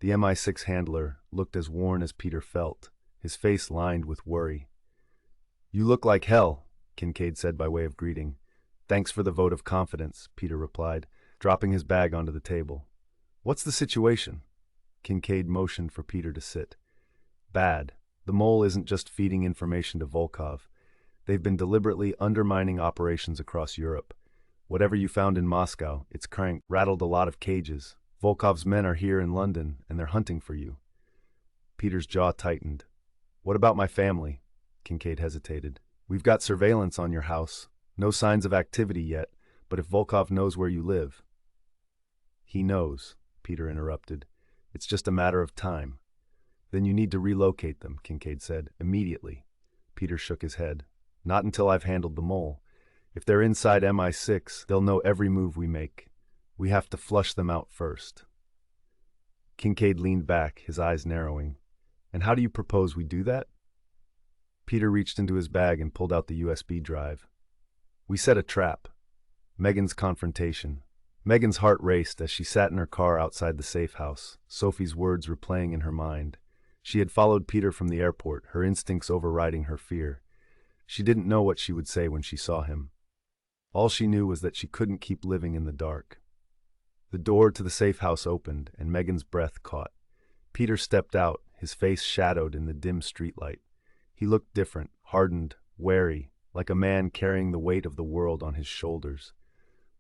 Speaker 1: The MI6 handler looked as worn as Peter felt, his face lined with worry. "You look like hell," Kincaid said by way of greeting. "Thanks for the vote of confidence," Peter replied, dropping his bag onto the table. "What's the situation?" Kincaid motioned for Peter to sit. "Bad. The mole isn't just feeding information to Volkov. They've been deliberately undermining operations across Europe. Whatever you found in Moscow, it's rattled a lot of cages. Volkov's men are here in London, and they're hunting for you." Peter's jaw tightened. "What about my family?" Kincaid hesitated. "We've got surveillance on your house. No signs of activity yet, but if Volkov knows where you live—" "He knows," Peter interrupted. "It's just a matter of time." "Then you need to relocate them," Kincaid said, "immediately." Peter shook his head. "Not until I've handled the mole. If they're inside MI6, they'll know every move we make. We have to flush them out first." Kincaid leaned back, his eyes narrowing. "And how do you propose we do that?" Peter reached into his bag and pulled out the USB drive. "We set a trap. Megan's confrontation." Megan's heart raced as she sat in her car outside the safe house, Sophie's words replaying in her mind. She had followed Peter from the airport, her instincts overriding her fear. She didn't know what she would say when she saw him. All she knew was that she couldn't keep living in the dark. The door to the safe house opened, and Megan's breath caught. Peter stepped out, his face shadowed in the dim streetlight. He looked different, hardened, wary, like a man carrying the weight of the world on his shoulders.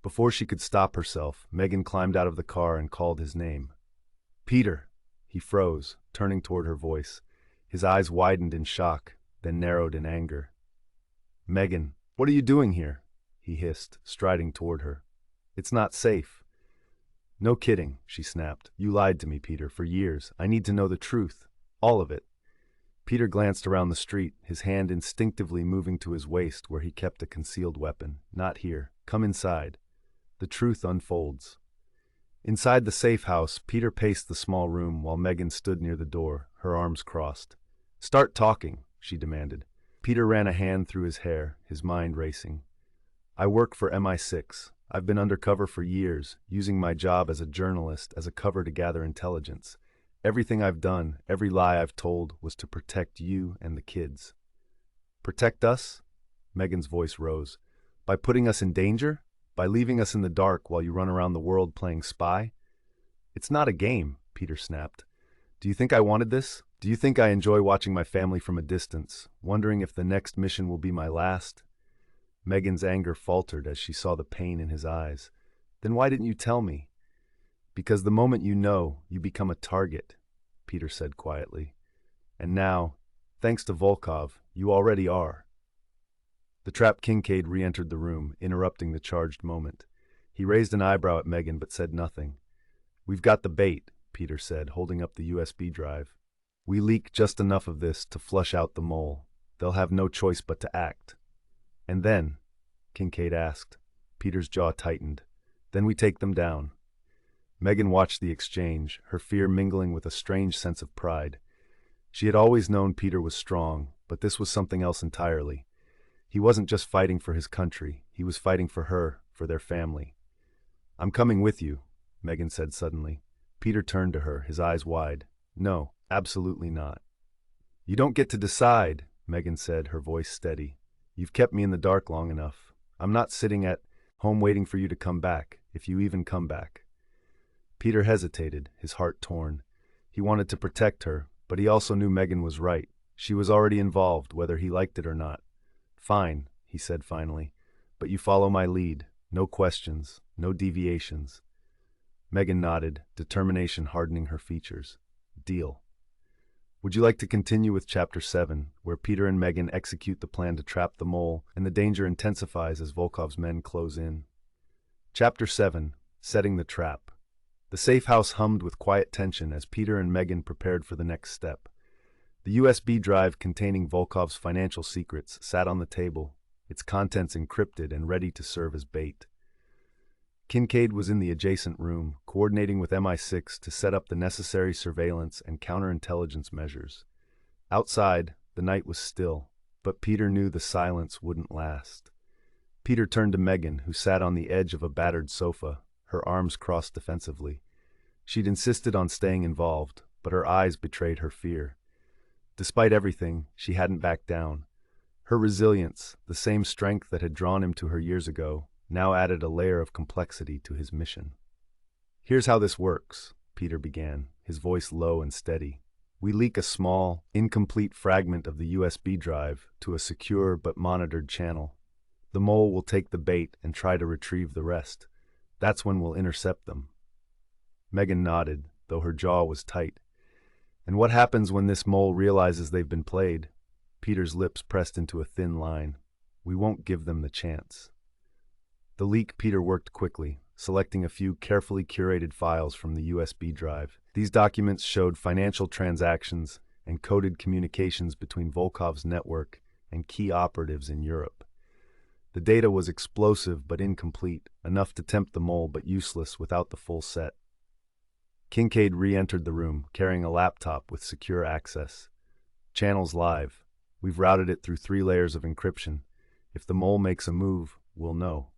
Speaker 1: Before she could stop herself, Megan climbed out of the car and called his name. "Peter!" He froze, turning toward her voice. His eyes widened in shock, then narrowed in anger. "Megan, what are you doing here?" he hissed, striding toward her. "It's not safe." "No kidding," she snapped. "You lied to me, Peter, for years. I need to know the truth. All of it." Peter glanced around the street, his hand instinctively moving to his waist where he kept a concealed weapon. "Not here. Come inside. The truth unfolds." Inside the safe house, Peter paced the small room while Megan stood near the door, her arms crossed. "Start talking," she demanded. Peter ran a hand through his hair, his mind racing. "I work for MI6. I've been undercover for years, using my job as a journalist as a cover to gather intelligence. Everything I've done, every lie I've told, was to protect you and the kids." "Protect us?" Megan's voice rose. "By putting us in danger? By leaving us in the dark while you run around the world playing spy?" "It's not a game," Peter snapped. "Do you think I wanted this? Do you think I enjoy watching my family from a distance, wondering if the next mission will be my last?" Megan's anger faltered as she saw the pain in his eyes. "Then why didn't you tell me?" "Because the moment you know, you become a target," Peter said quietly. "And now, thanks to Volkov, you already are." The trapped Kincaid re-entered the room, interrupting the charged moment. He raised an eyebrow at Megan but said nothing. "We've got the bait," Peter said, holding up the USB drive. "We leak just enough of this to flush out the mole. They'll have no choice but to act." "And then?" Kincaid asked. Peter's jaw tightened. "Then we take them down." Megan watched the exchange, her fear mingling with a strange sense of pride. She had always known Peter was strong, but this was something else entirely. He wasn't just fighting for his country, he was fighting for her, for their family. "I'm coming with you," Megan said suddenly. Peter turned to her, his eyes wide. "No, absolutely not." "You don't get to decide," Megan said, her voice steady. "You've kept me in the dark long enough. I'm not sitting at home waiting for you to come back, if you even come back." Peter hesitated, his heart torn. He wanted to protect her, but he also knew Megan was right. She was already involved, whether he liked it or not. "Fine," he said finally, "but you follow my lead. No questions, no deviations." Megan nodded, determination hardening her features. "Deal." Would you like to continue with Chapter 7, where Peter and Megan execute the plan to trap the mole, and the danger intensifies as Volkov's men close in? Chapter 7, Setting the Trap. The safe house hummed with quiet tension as Peter and Megan prepared for the next step. The USB drive containing Volkov's financial secrets sat on the table, its contents encrypted and ready to serve as bait. Kincaid was in the adjacent room, coordinating with MI6 to set up the necessary surveillance and counterintelligence measures. Outside, the night was still, but Peter knew the silence wouldn't last. Peter turned to Megan, who sat on the edge of a battered sofa, her arms crossed defensively. She'd insisted on staying involved, but her eyes betrayed her fear. Despite everything, she hadn't backed down. Her resilience, the same strength that had drawn him to her years ago, now added a layer of complexity to his mission. "Here's how this works," Peter began, his voice low and steady. "We leak a small, incomplete fragment of the USB drive to a secure but monitored channel. The mole will take the bait and try to retrieve the rest. That's when we'll intercept them." Megan nodded, though her jaw was tight. "And what happens when this mole realizes they've been played?" Peter's lips pressed into a thin line. "We won't give them the chance." The leak Peter worked quickly, selecting a few carefully curated files from the USB drive. These documents showed financial transactions and coded communications between Volkov's network and key operatives in Europe. The data was explosive but incomplete, enough to tempt the mole but useless without the full set. Kincaid re-entered the room, carrying a laptop with secure access. "Channel's live. We've routed it through 3 layers of encryption. If the mole makes a move, we'll know."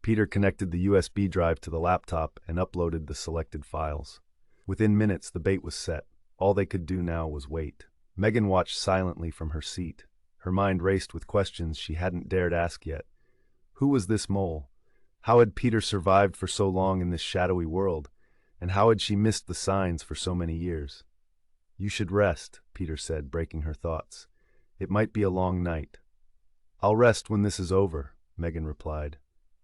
Speaker 1: Peter connected the USB drive to the laptop and uploaded the selected files. Within minutes, the bait was set. All they could do now was wait. Megan watched silently from her seat. Her mind raced with questions she hadn't dared ask yet. Who was this mole? How had Peter survived for so long in this shadowy world? And how had she missed the signs for so many years? "You should rest," Peter said, breaking her thoughts. "It might be a long night." "I'll rest when this is over," Megan replied.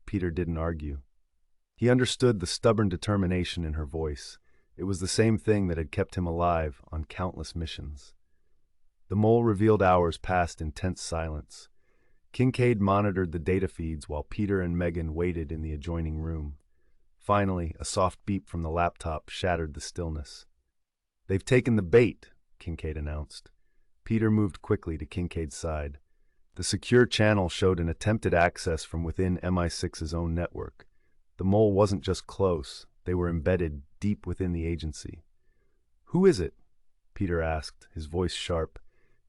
Speaker 1: Peter didn't argue. He understood the stubborn determination in her voice. It was the same thing that had kept him alive on countless missions. The mole revealed hours passed in tense silence. Kincaid monitored the data feeds while Peter and Megan waited in the adjoining room. Finally, a soft beep from the laptop shattered the stillness. "They've taken the bait," Kincaid announced. Peter moved quickly to Kincaid's side. The secure channel showed an attempted access from within MI6's own network. The mole wasn't just close, they were embedded deep within the agency. "Who is it?" Peter asked, his voice sharp.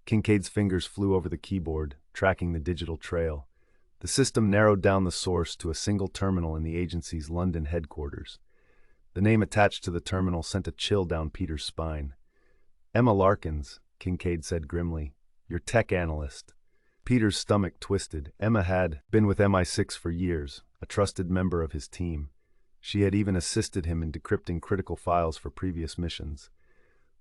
Speaker 1: Kincaid's fingers flew over the keyboard, tracking the digital trail. The system narrowed down the source to a single terminal in the agency's London headquarters. The name attached to the terminal sent a chill down Peter's spine. "Emma Larkins," Kincaid said grimly. "Your tech analyst." Peter's stomach twisted. Emma had been with MI6 for years, a trusted member of his team. She had even assisted him in decrypting critical files for previous missions.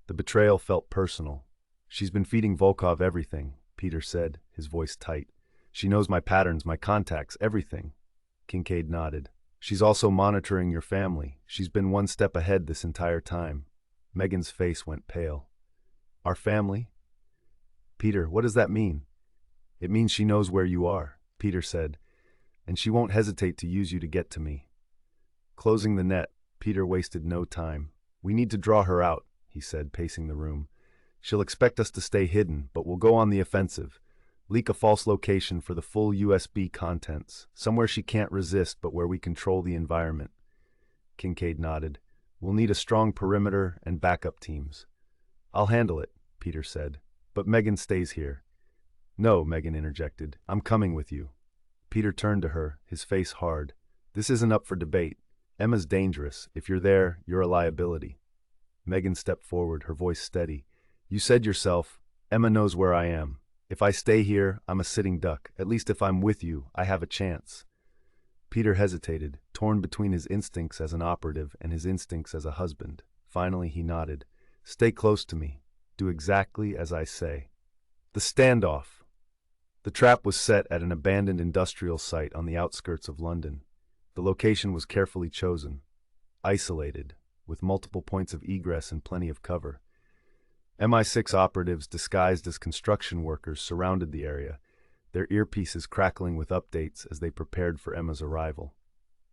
Speaker 1: The betrayal felt personal. "She's been feeding Volkov everything," Peter said, his voice tight. "She knows my patterns, my contacts, everything." Kincaid nodded. "She's also monitoring your family. She's been one step ahead this entire time." Megan's face went pale. "Our family?" "Peter, what does that mean?" "It means she knows where you are," Peter said, "and she won't hesitate to use you to get to me." Closing the net, Peter wasted no time. "We need to draw her out," he said, pacing the room. "She'll expect us to stay hidden, but we'll go on the offensive. Leak a false location for the full USB contents, somewhere she can't resist but where we control the environment." Kincaid nodded. "We'll need a strong perimeter and backup teams." "I'll handle it," Peter said, "but Megan stays here." "No," Megan interjected. "I'm coming with you." Peter turned to her, his face hard. "This isn't up for debate. Emma's dangerous. If you're there, you're a liability." Megan stepped forward, her voice steady. "You said yourself, Emma knows where I am. If I stay here, I'm a sitting duck. At least if I'm with you, I have a chance." Peter hesitated, torn between his instincts as an operative and his instincts as a husband. Finally, he nodded. "Stay close to me. Do exactly as I say." The standoff. The trap was set at an abandoned industrial site on the outskirts of London. The location was carefully chosen, isolated, with multiple points of egress and plenty of cover. MI6 operatives disguised as construction workers surrounded the area, their earpieces crackling with updates as they prepared for Emma's arrival.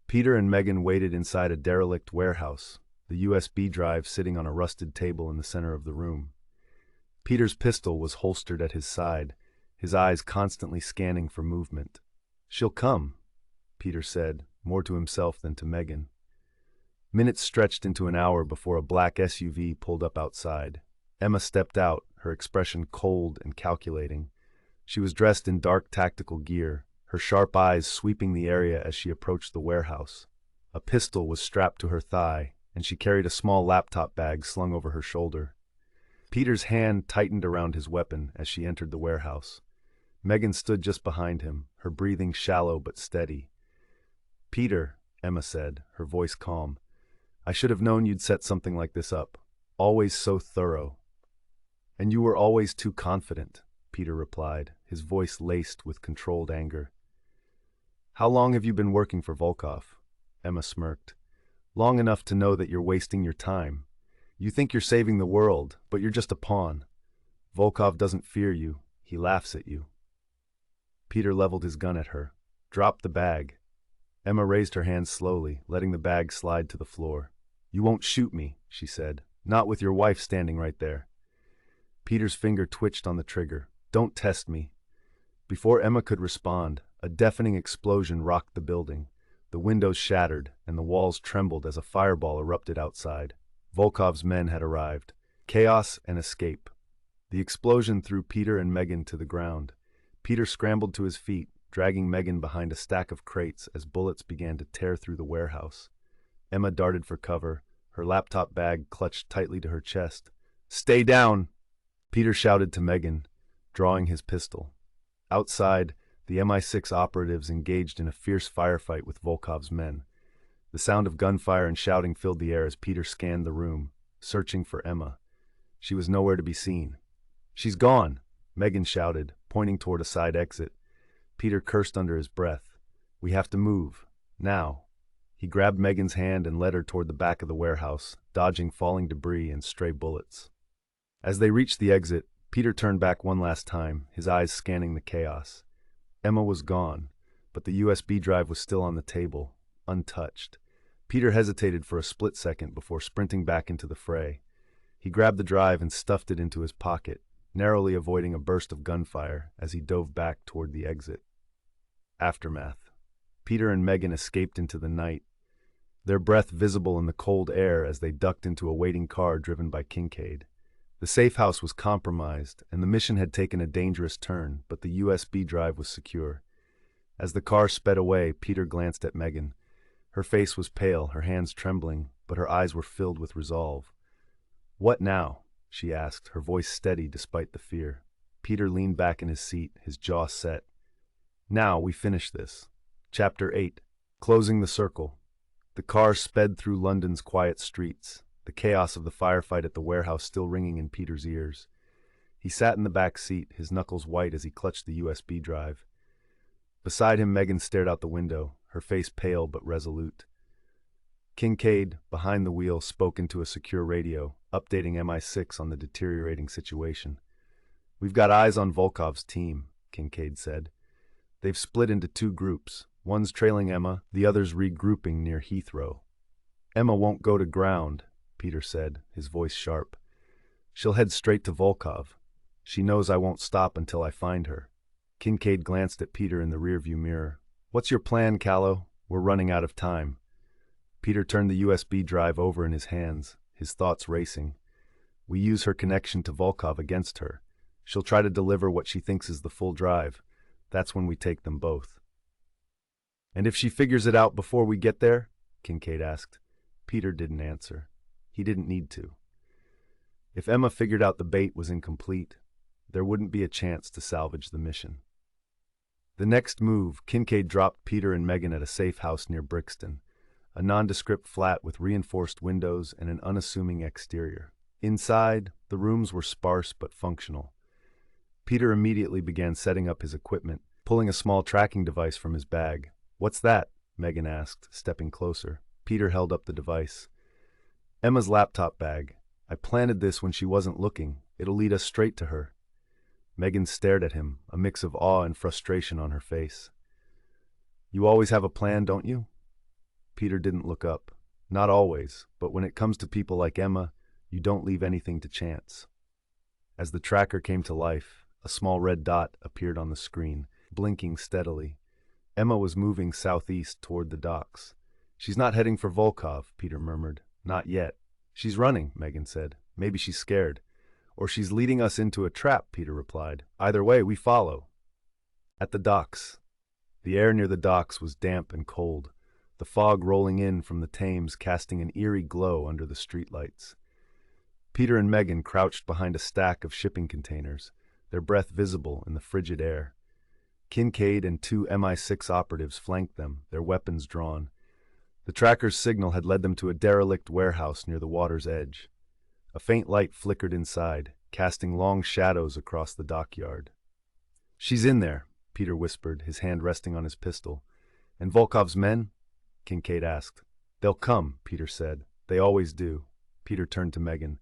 Speaker 1: Peter and Megan waited inside a derelict warehouse, the USB drive sitting on a rusted table in the center of the room. Peter's pistol was holstered at his side, his eyes constantly scanning for movement. "She'll come," Peter said, more to himself than to Megan. Minutes stretched into an hour before a black SUV pulled up outside. Emma stepped out, her expression cold and calculating. She was dressed in dark tactical gear, her sharp eyes sweeping the area as she approached the warehouse. A pistol was strapped to her thigh, and she carried a small laptop bag slung over her shoulder. Peter's hand tightened around his weapon as she entered the warehouse. Megan stood just behind him, her breathing shallow but steady. "Peter," Emma said, her voice calm, "I should have known you'd set something like this up. Always so thorough." "And you were always too confident," Peter replied, his voice laced with controlled anger. "How long have you been working for Volkov?" Emma smirked. "Long enough to know that you're wasting your time. You think you're saving the world, but you're just a pawn. Volkov doesn't fear you, he laughs at you." Peter leveled his gun at her. "Drop the bag." Emma raised her hand slowly, letting the bag slide to the floor. "You won't shoot me," she said. "Not with your wife standing right there." Peter's finger twitched on the trigger. "Don't test me." Before Emma could respond, a deafening explosion rocked the building. The windows shattered, and the walls trembled as a fireball erupted outside. Volkov's men had arrived. Chaos and escape. The explosion threw Peter and Megan to the ground. Peter scrambled to his feet, dragging Megan behind a stack of crates as bullets began to tear through the warehouse. Emma darted for cover, her laptop bag clutched tightly to her chest. "Stay down!" Peter shouted to Megan, drawing his pistol. Outside, the MI6 operatives engaged in a fierce firefight with Volkov's men. The sound of gunfire and shouting filled the air as Peter scanned the room, searching for Emma. She was nowhere to be seen. "She's gone!" Megan shouted, pointing toward a side exit. Peter cursed under his breath. "We have to move. Now." He grabbed Megan's hand and led her toward the back of the warehouse, dodging falling debris and stray bullets. As they reached the exit, Peter turned back one last time, his eyes scanning the chaos. Emma was gone, but the USB drive was still on the table, untouched. Peter hesitated for a split second before sprinting back into the fray. He grabbed the drive and stuffed it into his pocket, narrowly avoiding a burst of gunfire as he dove back toward the exit. Aftermath. Peter and Megan escaped into the night, their breath visible in the cold air as they ducked into a waiting car driven by Kincaid. The safe house was compromised, and the mission had taken a dangerous turn, but the USB drive was secure. As the car sped away, Peter glanced at Megan. Her face was pale, her hands trembling, but her eyes were filled with resolve. "What now?" she asked, her voice steady despite the fear. Peter leaned back in his seat, his jaw set. "Now we finish this." Chapter 8. Closing the circle. The car sped through London's quiet streets, the chaos of the firefight at the warehouse still ringing in Peter's ears. He sat in the back seat, his knuckles white as he clutched the USB drive. Beside him, Megan stared out the window, her face pale but resolute. Kincaid, behind the wheel, spoke into a secure radio, updating MI6 on the deteriorating situation. "We've got eyes on Volkov's team," Kincaid said. "They've split into two groups. One's trailing Emma, the other's regrouping near Heathrow." "Emma won't go to ground," Peter said, his voice sharp. "She'll head straight to Volkov. She knows I won't stop until I find her." Kincaid glanced at Peter in the rearview mirror. "What's your plan, Callow? We're running out of time." Peter turned the USB drive over in his hands, his thoughts racing. "We use her connection to Volkov against her. She'll try to deliver what she thinks is the full drive. That's when we take them both." "And if she figures it out before we get there?" Kincaid asked. Peter didn't answer. He didn't need to. If Emma figured out the bait was incomplete, there wouldn't be a chance to salvage the mission. The next move, Kincaid dropped Peter and Megan at a safe house near Brixton, a nondescript flat with reinforced windows and an unassuming exterior. Inside, the rooms were sparse but functional. Peter immediately began setting up his equipment, pulling a small tracking device from his bag. "What's that?" Megan asked, stepping closer. Peter held up the device. "Emma's laptop bag. I planted this when she wasn't looking. It'll lead us straight to her." Megan stared at him, a mix of awe and frustration on her face. "You always have a plan, don't you?" Peter didn't look up. "Not always, but when it comes to people like Emma, you don't leave anything to chance." As the tracker came to life, a small red dot appeared on the screen, blinking steadily. Emma was moving southeast toward the docks. "She's not heading for Volkov," Peter murmured. "Not yet." "She's running," Megan said. "Maybe she's scared." "Or she's leading us into a trap," Peter replied. "Either way, we follow." At the docks. The air near the docks was damp and cold. the fog rolling in from the Thames casting an eerie glow under the streetlights. Peter and Megan crouched behind a stack of shipping containers, their breath visible in the frigid air. Kincaid and two MI6 operatives flanked them, their weapons drawn. The tracker's signal had led them to a derelict warehouse near the water's edge. A faint light flickered inside, casting long shadows across the dockyard. "She's in there," Peter whispered, his hand resting on his pistol. "And Volkov's men?" Kincaid asked. "They'll come," Peter said. "They always do." Peter turned to Megan.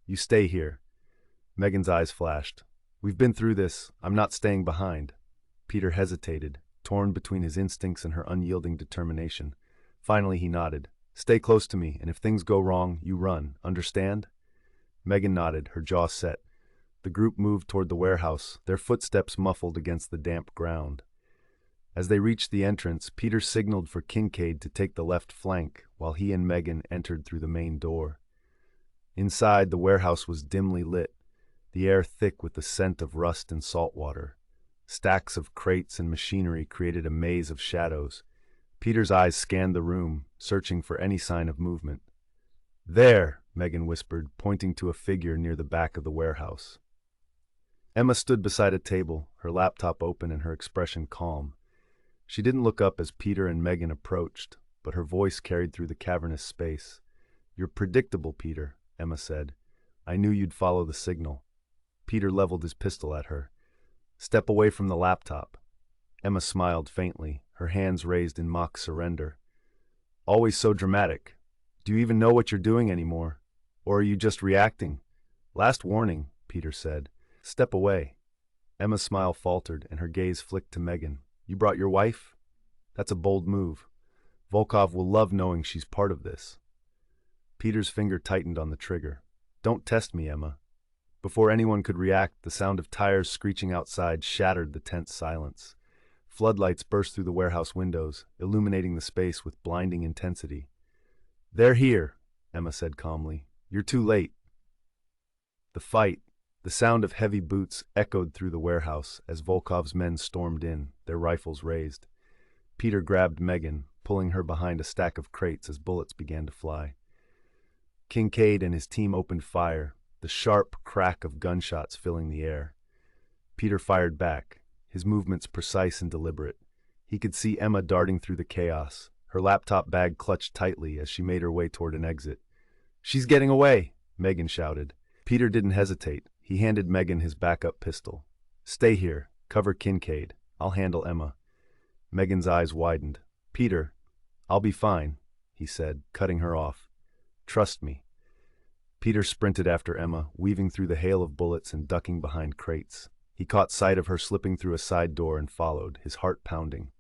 Speaker 1: "You stay here." Megan's eyes flashed. "We've been through this. I'm not staying behind." Peter hesitated, torn between his instincts and her unyielding determination. Finally he nodded. "Stay close to me, and if things go wrong, you run. Understand?" Megan nodded, her jaw set. The group moved toward the warehouse, their footsteps muffled against the damp ground. As they reached the entrance, Peter signaled for Kincaid to take the left flank, while he and Megan entered through the main door. Inside, the warehouse was dimly lit, the air thick with the scent of rust and salt water. Stacks of crates and machinery created a maze of shadows. Peter's eyes scanned the room, searching for any sign of movement. "There," Megan whispered, pointing to a figure near the back of the warehouse. Emma stood beside a table, her laptop open and her expression calm. She didn't look up as Peter and Megan approached, but her voice carried through the cavernous space. "You're predictable, Peter," Emma said. "I knew you'd follow the signal." Peter leveled his pistol at her. "Step away from the laptop." Emma smiled faintly, her hands raised in mock surrender. "Always so dramatic. Do you even know what you're doing anymore? Or are you just reacting?" "Last warning," Peter said. "Step away." Emma's smile faltered, and her gaze flicked to Megan. "You brought your wife? That's a bold move. Volkov will love knowing she's part of this." Peter's finger tightened on the trigger. "Don't test me, Emma." Before anyone could react, the sound of tires screeching outside shattered the tense silence. Floodlights burst through the warehouse windows, illuminating the space with blinding intensity. "They're here," Emma said calmly. "You're too late." The sound of heavy boots echoed through the warehouse as Volkov's men stormed in, their rifles raised. Peter grabbed Megan, pulling her behind a stack of crates as bullets began to fly. Kincaid and his team opened fire, the sharp crack of gunshots filling the air. Peter fired back, his movements precise and deliberate. He could see Emma darting through the chaos, her laptop bag clutched tightly as she made her way toward an exit. "She's getting away!" Megan shouted. Peter didn't hesitate. He handed Megan his backup pistol. "Stay here. Cover Kincaid. I'll handle Emma." Megan's eyes widened. "Peter, I'll be fine," he said, cutting her off. "Trust me." Peter sprinted after Emma, weaving through the hail of bullets and ducking behind crates. He caught sight of her slipping through a side door and followed, his heart pounding.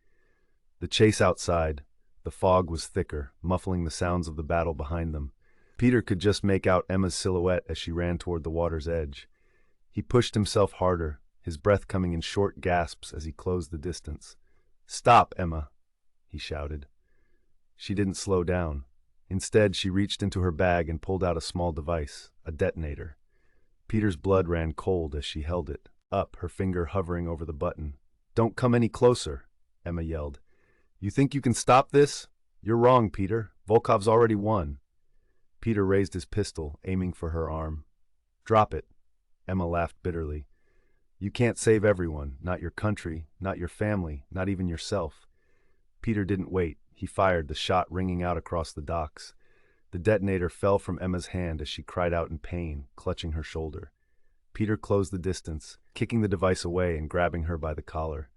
Speaker 1: The chase outside. The fog was thicker, muffling the sounds of the battle behind them. Peter could just make out Emma's silhouette as she ran toward the water's edge. He pushed himself harder, his breath coming in short gasps as he closed the distance. "Stop, Emma," he shouted. She didn't slow down. Instead, she reached into her bag and pulled out a small device, a detonator. Peter's blood ran cold as she held it, up, her finger hovering over the button. "Don't come any closer," Emma yelled. "You think you can stop this? You're wrong, Peter. Volkov's already won." Peter raised his pistol, aiming for her arm. "Drop it," Emma laughed bitterly. "You can't save everyone, not your country, not your family, not even yourself." Peter didn't wait. He fired, the shot ringing out across the docks. The detonator fell from Emma's hand as she cried out in pain, clutching her shoulder. Peter closed the distance, kicking the device away and grabbing her by the collar.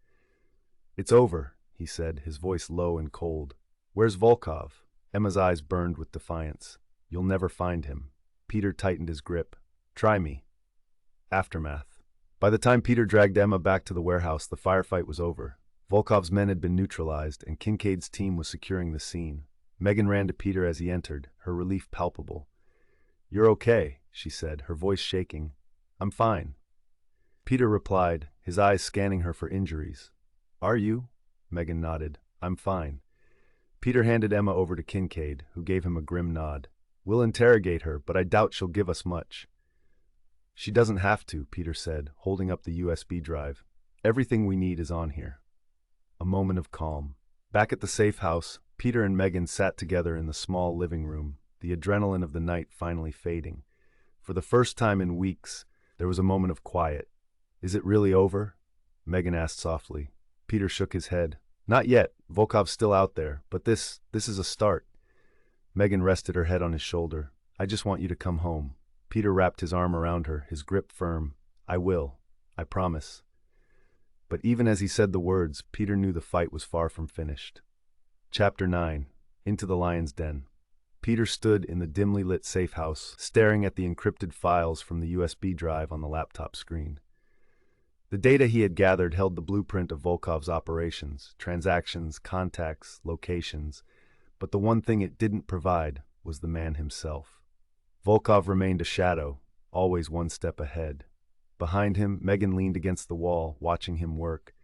Speaker 1: "It's over," he said, his voice low and cold. "Where's Volkov?" Emma's eyes burned with defiance. "You'll never find him." Peter tightened his grip. "Try me." Aftermath. By the time Peter dragged Emma back to the warehouse, the firefight was over. Volkov's men had been neutralized, and Kincaid's team was securing the scene. Megan ran to Peter as he entered, her relief palpable. "You're okay," she said, her voice shaking. "I'm fine." Peter replied, his eyes scanning her for injuries. "Are you?" Megan nodded. "I'm fine." Peter handed Emma over to Kincaid, who gave him a grim nod. "We'll interrogate her, but I doubt she'll give us much." "She doesn't have to," Peter said, holding up the USB drive. "Everything we need is on here." A moment of calm. Back at the safe house, Peter and Megan sat together in the small living room, the adrenaline of the night finally fading. For the first time in weeks, there was a moment of quiet. "Is it really over?" Megan asked softly. Peter shook his head. "Not yet. Volkov's still out there, but this is a start." Megan rested her head on his shoulder. "I just want you to come home." Peter wrapped his arm around her, his grip firm. "I will. I promise." But even as he said the words, Peter knew the fight was far from finished. Chapter 9. Into the Lion's Den. Peter stood in the dimly lit safe house, staring at the encrypted files from the USB drive on the laptop screen. The data he had gathered held the blueprint of Volkov's operations, transactions, contacts, locations, but the one thing it didn't provide was the man himself. Volkov remained a shadow, always one step ahead. Behind him, Megan leaned against the wall, watching him work.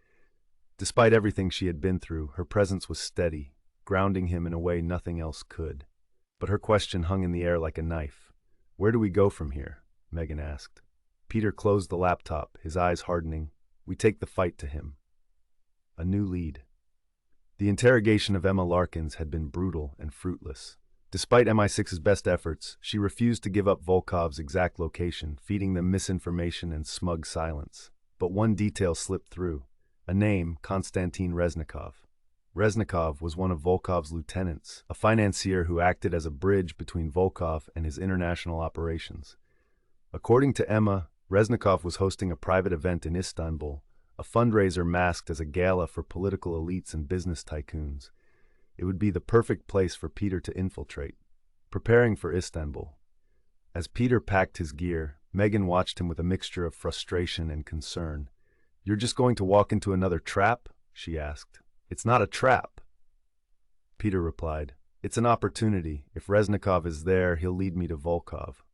Speaker 1: Despite everything she had been through, her presence was steady, grounding him in a way nothing else could. But her question hung in the air like a knife. "Where do we go from here?" Megan asked. Peter closed the laptop, his eyes hardening. "We take the fight to him." A new lead. The interrogation of Emma Larkins had been brutal and fruitless. Despite MI6's best efforts, she refused to give up Volkov's exact location, feeding them misinformation and smug silence. But one detail slipped through. A name, Konstantin Reznikov. Reznikov was one of Volkov's lieutenants, a financier who acted as a bridge between Volkov and his international operations. According to Emma, Reznikov was hosting a private event in Istanbul, a fundraiser masked as a gala for political elites and business tycoons. It would be the perfect place for Peter to infiltrate. Preparing for Istanbul. As Peter packed his gear, Megan watched him with a mixture of frustration and concern. "You're just going to walk into another trap?" she asked. "It's not a trap." Peter replied, "It's an opportunity. If Reznikov is there, he'll lead me to Volkov."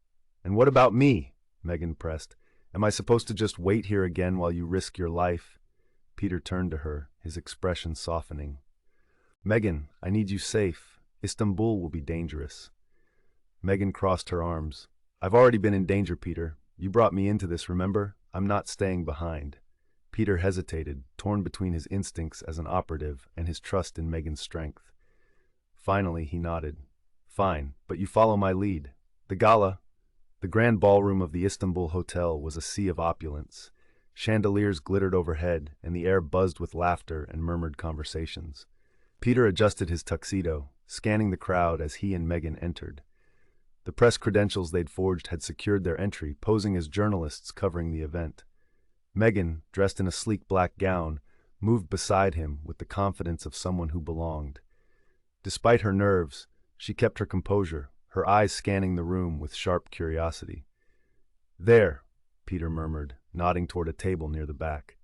Speaker 1: "And what about me?" Megan pressed. "Am I supposed to just wait here again while you risk your life?" Peter turned to her, his expression softening. "Megan, I need you safe. Istanbul will be dangerous." Megan crossed her arms. "I've already been in danger, Peter. You brought me into this, remember? I'm not staying behind." Peter hesitated, torn between his instincts as an operative and his trust in Megan's strength. Finally, he nodded. "Fine, but you follow my lead." The gala, the grand ballroom of the Istanbul hotel, was a sea of opulence. Chandeliers glittered overhead, and the air buzzed with laughter and murmured conversations. Peter adjusted his tuxedo, scanning the crowd as he and Megan entered. The press credentials they'd forged had secured their entry, posing as journalists covering the event. Megan, dressed in a sleek black gown, moved beside him with the confidence of someone who belonged. Despite her nerves, she kept her composure, her eyes scanning the room with sharp curiosity. "There," Peter murmured, nodding toward a table near the back.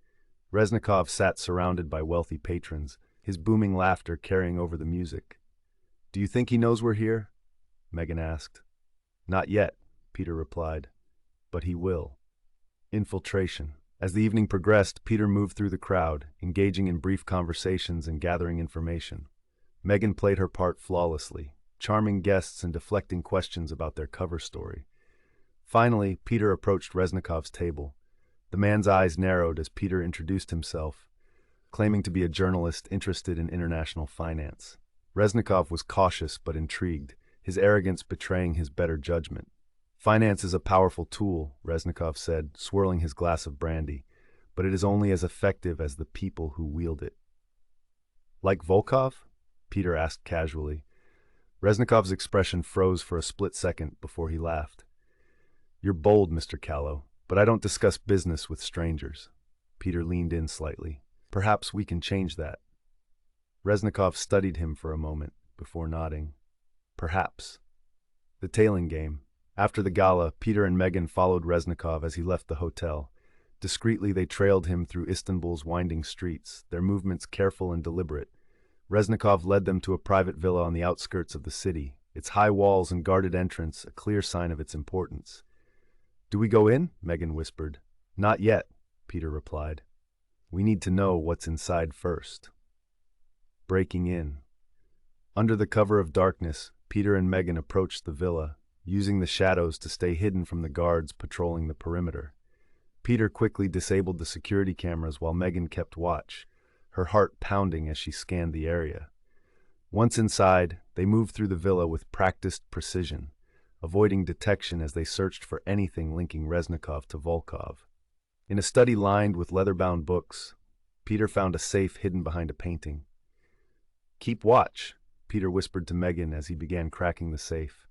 Speaker 1: Reznikov sat surrounded by wealthy patrons, his booming laughter carrying over the music. "Do you think he knows we're here?" Megan asked. "Not yet," Peter replied. "But he will." Infiltration. As the evening progressed, Peter moved through the crowd, engaging in brief conversations and gathering information. Megan played her part flawlessly, charming guests and deflecting questions about their cover story. Finally, Peter approached Reznikov's table. The man's eyes narrowed as Peter introduced himself, claiming to be a journalist interested in international finance. Reznikov was cautious but intrigued, his arrogance betraying his better judgment. "Finance is a powerful tool," Reznikov said, swirling his glass of brandy, "but it is only as effective as the people who wield it." "Like Volkov?" Peter asked casually. Reznikov's expression froze for a split second before he laughed. "You're bold, Mr. Callow, but I don't discuss business with strangers." Peter leaned in slightly. "Perhaps we can change that." Reznikov studied him for a moment before nodding. "Perhaps." The tailing game. After the gala, Peter and Megan followed Reznikov as he left the hotel. Discreetly, they trailed him through Istanbul's winding streets, their movements careful and deliberate. Reznikov led them to a private villa on the outskirts of the city, its high walls and guarded entrance a clear sign of its importance. "Do we go in?" Megan whispered. "Not yet," Peter replied. "We need to know what's inside first." Breaking in. Under the cover of darkness, Peter and Megan approached the villa, using the shadows to stay hidden from the guards patrolling the perimeter. Peter quickly disabled the security cameras while Megan kept watch, her heart pounding as she scanned the area. Once inside, they moved through the villa with practiced precision, avoiding detection as they searched for anything linking Reznikov to Volkov. In a study lined with leather-bound books, Peter found a safe hidden behind a painting. "Keep watch," Peter whispered to Megan as he began cracking the safe.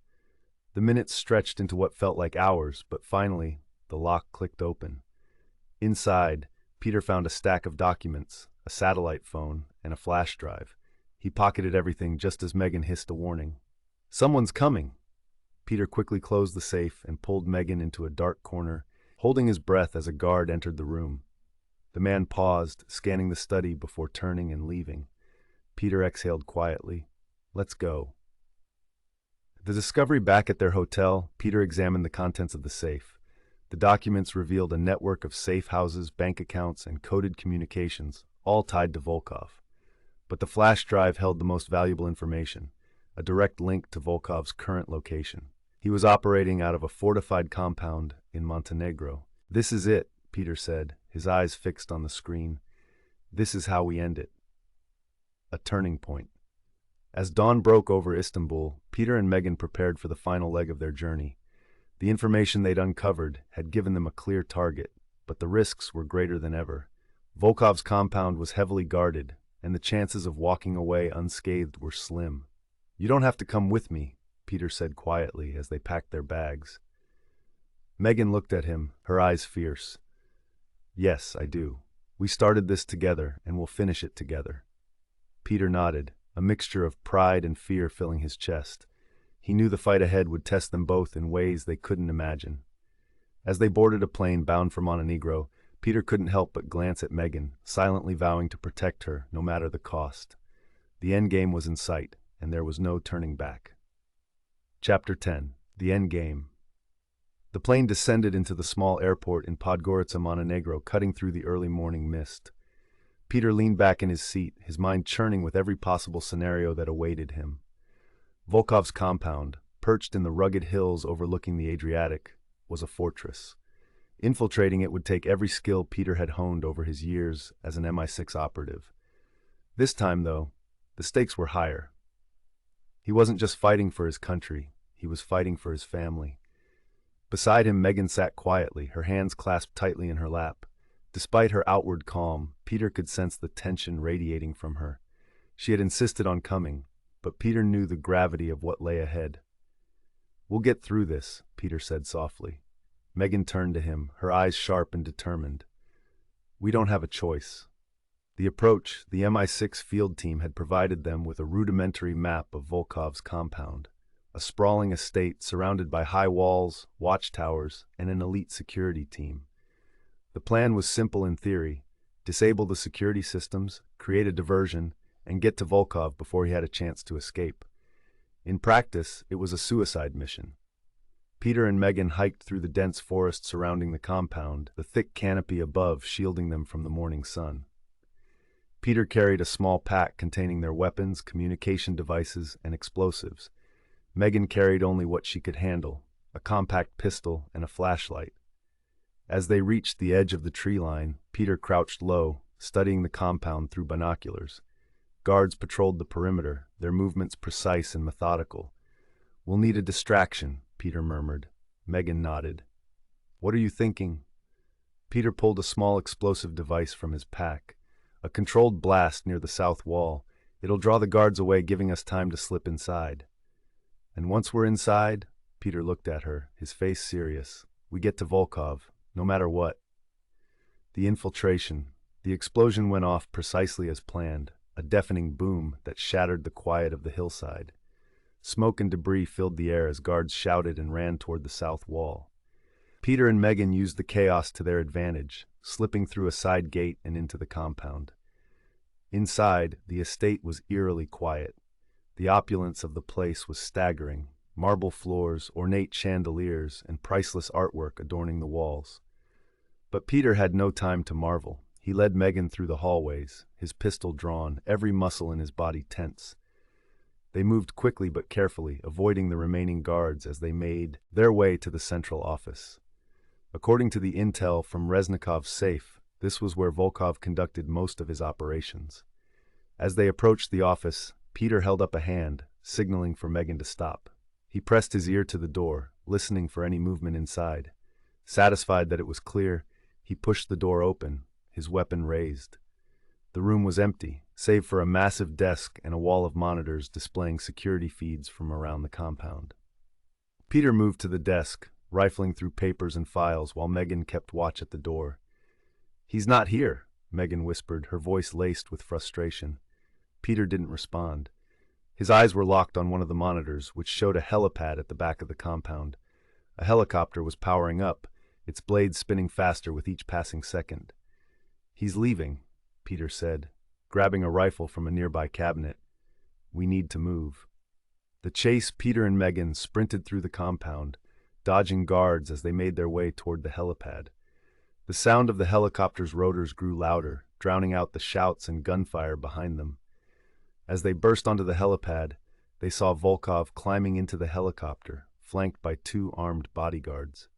Speaker 1: The minutes stretched into what felt like hours, but finally, the lock clicked open. Inside, Peter found a stack of documents, a satellite phone, and a flash drive. He pocketed everything just as Megan hissed a warning. "Someone's coming!" Peter quickly closed the safe and pulled Megan into a dark corner, holding his breath as a guard entered the room. The man paused, scanning the study before turning and leaving. Peter exhaled quietly. "Let's go." The discovery back at their hotel, Peter examined the contents of the safe. The documents revealed a network of safe houses, bank accounts, and coded communications, all tied to Volkov. But the flash drive held the most valuable information, a direct link to Volkov's current location. He was operating out of a fortified compound in Montenegro. "This is it," Peter said, his eyes fixed on the screen. "This is how we end it." A turning point. As dawn broke over Istanbul, Peter and Megan prepared for the final leg of their journey. The information they'd uncovered had given them a clear target, but the risks were greater than ever. Volkov's compound was heavily guarded, and the chances of walking away unscathed were slim. "You don't have to come with me," Peter said quietly as they packed their bags. Megan looked at him, her eyes fierce. "Yes, I do. We started this together, and we'll finish it together." Peter nodded, a mixture of pride and fear filling his chest. He knew the fight ahead would test them both in ways they couldn't imagine. As they boarded a plane bound for Montenegro, Peter couldn't help but glance at Megan, silently vowing to protect her, no matter the cost. The endgame was in sight, and there was no turning back. Chapter 10. The Endgame. The plane descended into the small airport in Podgorica, Montenegro, cutting through the early morning mist. Peter leaned back in his seat, his mind churning with every possible scenario that awaited him. Volkov's compound, perched in the rugged hills overlooking the Adriatic, was a fortress. Infiltrating it would take every skill Peter had honed over his years as an MI6 operative. This time, though, the stakes were higher. He wasn't just fighting for his country, he was fighting for his family. Beside him, Megan sat quietly, her hands clasped tightly in her lap. Despite her outward calm, Peter could sense the tension radiating from her. She had insisted on coming, but Peter knew the gravity of what lay ahead. "We'll get through this," Peter said softly. Megan turned to him, her eyes sharp and determined. "We don't have a choice." The approach, the MI6 field team had provided them with a rudimentary map of Volkov's compound, a sprawling estate surrounded by high walls, watchtowers, and an elite security team. The plan was simple in theory: disable the security systems, create a diversion, and get to Volkov before he had a chance to escape. In practice, it was a suicide mission. Peter and Megan hiked through the dense forest surrounding the compound, the thick canopy above shielding them from the morning sun. Peter carried a small pack containing their weapons, communication devices, and explosives. Megan carried only what she could handle, a compact pistol and a flashlight. As they reached the edge of the tree line, Peter crouched low, studying the compound through binoculars. Guards patrolled the perimeter, their movements precise and methodical. "We'll need a distraction," Peter murmured. Megan nodded. "What are you thinking?" Peter pulled a small explosive device from his pack. "A controlled blast near the south wall. It'll draw the guards away, giving us time to slip inside." "And once we're inside," Peter looked at her, his face serious, "we get to Volkov, no matter what." The infiltration. The explosion went off precisely as planned, a deafening boom that shattered the quiet of the hillside. Smoke and debris filled the air as guards shouted and ran toward the south wall. Peter and Megan used the chaos to their advantage, slipping through a side gate and into the compound. Inside, the estate was eerily quiet. The opulence of the place was staggering: marble floors, ornate chandeliers, and priceless artwork adorning the walls. But Peter had no time to marvel. He led Megan through the hallways, his pistol drawn, every muscle in his body tense. They moved quickly but carefully, avoiding the remaining guards as they made their way to the central office. According to the intel from Reznikov's safe, this was where Volkov conducted most of his operations. As they approached the office, Peter held up a hand, signaling for Megan to stop. He pressed his ear to the door, listening for any movement inside. Satisfied that it was clear, he pushed the door open, his weapon raised. The room was empty, save for a massive desk and a wall of monitors displaying security feeds from around the compound. Peter moved to the desk, rifling through papers and files while Megan kept watch at the door. "He's not here," Megan whispered, her voice laced with frustration. Peter didn't respond. His eyes were locked on one of the monitors, which showed a helipad at the back of the compound. A helicopter was powering up, its blades spinning faster with each passing second. "He's leaving," Peter said, grabbing a rifle from a nearby cabinet. "We need to move." The chase, Peter and Megan sprinted through the compound, dodging guards as they made their way toward the helipad. The sound of the helicopter's rotors grew louder, drowning out the shouts and gunfire behind them. As they burst onto the helipad, they saw Volkov climbing into the helicopter, flanked by 2 armed bodyguards.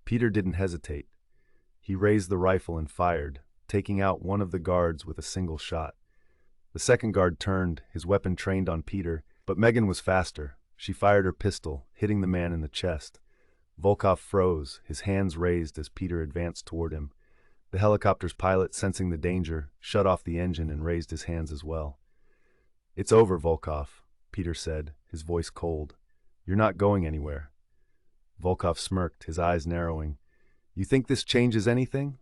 Speaker 1: Peter didn't hesitate. He raised the rifle and fired, taking out one of the guards with a single shot. The second guard turned, his weapon trained on Peter, but Megan was faster. She fired her pistol, hitting the man in the chest. Volkov froze, his hands raised as Peter advanced toward him. The helicopter's pilot, sensing the danger, shut off the engine and raised his hands as well. "It's over, Volkov," Peter said, his voice cold. "You're not going anywhere." Volkov smirked, his eyes narrowing. "You think this changes anything?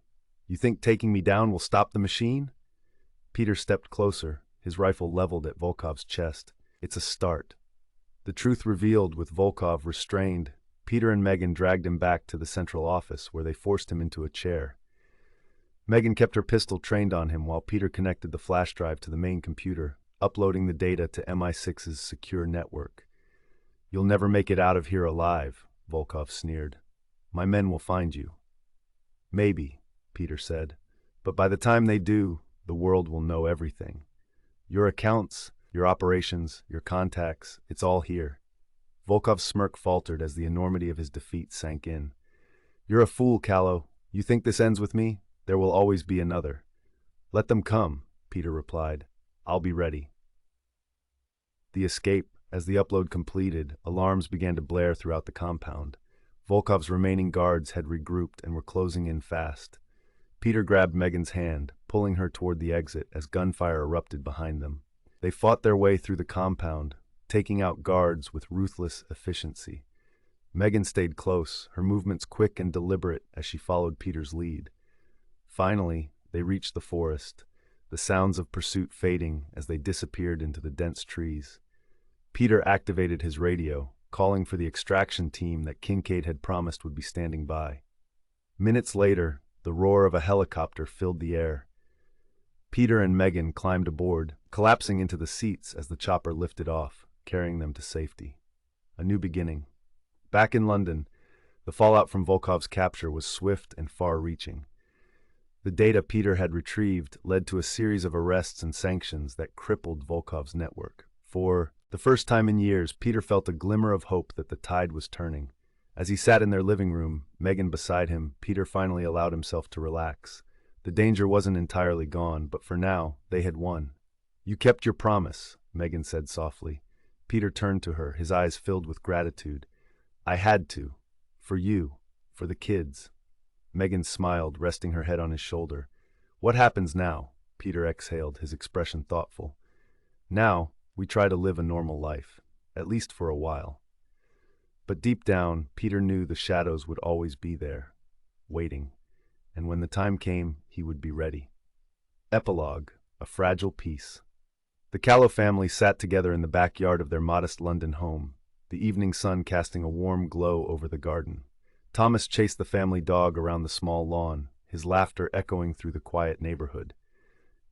Speaker 1: You think taking me down will stop the machine?" Peter stepped closer, his rifle leveled at Volkov's chest. "It's a start." The truth revealed, with Volkov restrained, Peter and Megan dragged him back to the central office, where they forced him into a chair. Megan kept her pistol trained on him while Peter connected the flash drive to the main computer, uploading the data to MI6's secure network. "You'll never make it out of here alive," Volkov sneered. "My men will find you." "Maybe," Peter said, "but by the time they do, the world will know everything. Your accounts, your operations, your contacts, it's all here." Volkov's smirk faltered as the enormity of his defeat sank in. "You're a fool, Callow. You think this ends with me? There will always be another." "Let them come," Peter replied. "I'll be ready." The escape. As the upload completed, alarms began to blare throughout the compound. Volkov's remaining guards had regrouped and were closing in fast. Peter grabbed Megan's hand, pulling her toward the exit as gunfire erupted behind them. They fought their way through the compound, taking out guards with ruthless efficiency. Megan stayed close, her movements quick and deliberate as she followed Peter's lead. Finally, they reached the forest, the sounds of pursuit fading as they disappeared into the dense trees. Peter activated his radio, calling for the extraction team that Kincaid had promised would be standing by. Minutes later, the roar of a helicopter filled the air. Peter and Megan climbed aboard, collapsing into the seats as the chopper lifted off, carrying them to safety. A new beginning. Back in London, the fallout from Volkov's capture was swift and far-reaching. The data Peter had retrieved led to a series of arrests and sanctions that crippled Volkov's network. For the first time in years, Peter felt a glimmer of hope that the tide was turning. As he sat in their living room, Megan beside him, Peter finally allowed himself to relax. The danger wasn't entirely gone, but for now, they had won. "You kept your promise," Megan said softly. Peter turned to her, his eyes filled with gratitude. "I had to. For you. For the kids." Megan smiled, resting her head on his shoulder. "What happens now?" Peter exhaled, his expression thoughtful. "Now, we try to live a normal life, at least for a while." But deep down, Peter knew the shadows would always be there, waiting, and when the time came, he would be ready. Epilogue, a fragile peace. The Callow family sat together in the backyard of their modest London home, the evening sun casting a warm glow over the garden. Thomas chased the family dog around the small lawn, his laughter echoing through the quiet neighborhood.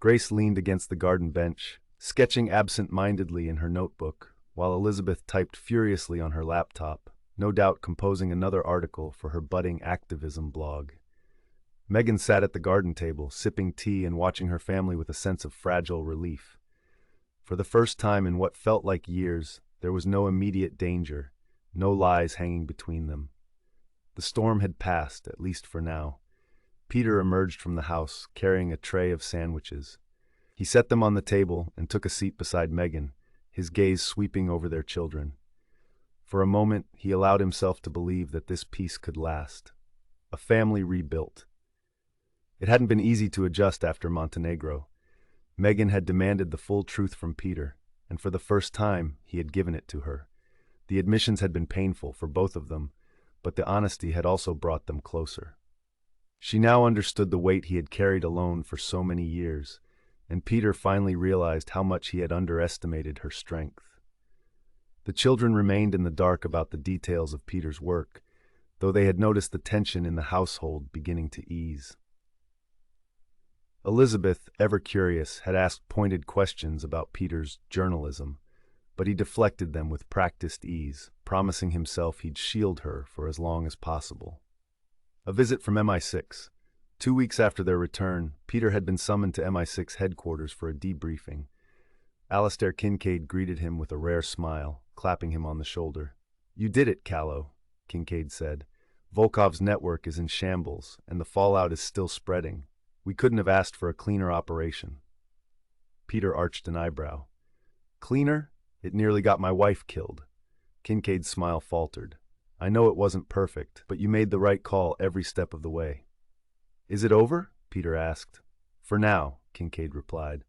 Speaker 1: Grace leaned against the garden bench, sketching absent-mindedly in her notebook, while Elizabeth typed furiously on her laptop, no doubt composing another article for her budding activism blog. Megan sat at the garden table, sipping tea and watching her family with a sense of fragile relief. For the first time in what felt like years, there was no immediate danger, no lies hanging between them. The storm had passed, at least for now. Peter emerged from the house, carrying a tray of sandwiches. He set them on the table and took a seat beside Megan, his gaze sweeping over their children. For a moment, he allowed himself to believe that this peace could last. A family rebuilt. It hadn't been easy to adjust after Montenegro. Megan had demanded the full truth from Peter, and for the first time, he had given it to her. The admissions had been painful for both of them, but the honesty had also brought them closer. She now understood the weight he had carried alone for so many years, and Peter finally realized how much he had underestimated her strength. The children remained in the dark about the details of Peter's work, though they had noticed the tension in the household beginning to ease. Elizabeth, ever curious, had asked pointed questions about Peter's journalism, but he deflected them with practiced ease, promising himself he'd shield her for as long as possible. A visit from MI6. 2 weeks after their return, Peter had been summoned to MI6 headquarters for a debriefing. Alistair Kincaid greeted him with a rare smile, clapping him on the shoulder. "You did it, Callow," Kincaid said. "Volkov's network is in shambles, and the fallout is still spreading. We couldn't have asked for a cleaner operation." Peter arched an eyebrow. "Cleaner? It nearly got my wife killed." Kincaid's smile faltered. "I know it wasn't perfect, but you made the right call every step of the way." "Is it over?" Peter asked. "For now," Kincaid replied.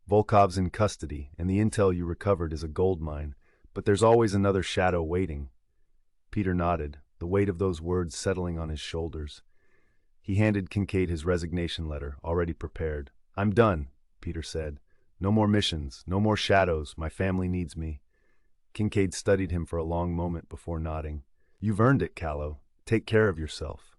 Speaker 1: "Volkov's in custody, and the intel you recovered is a gold mine, but there's always another shadow waiting." Peter nodded, the weight of those words settling on his shoulders. He handed Kincaid his resignation letter, already prepared. "I'm done," Peter said. "No more missions, no more shadows. My family needs me." Kincaid studied him for a long moment before nodding. "You've earned it, Callow. Take care of yourself."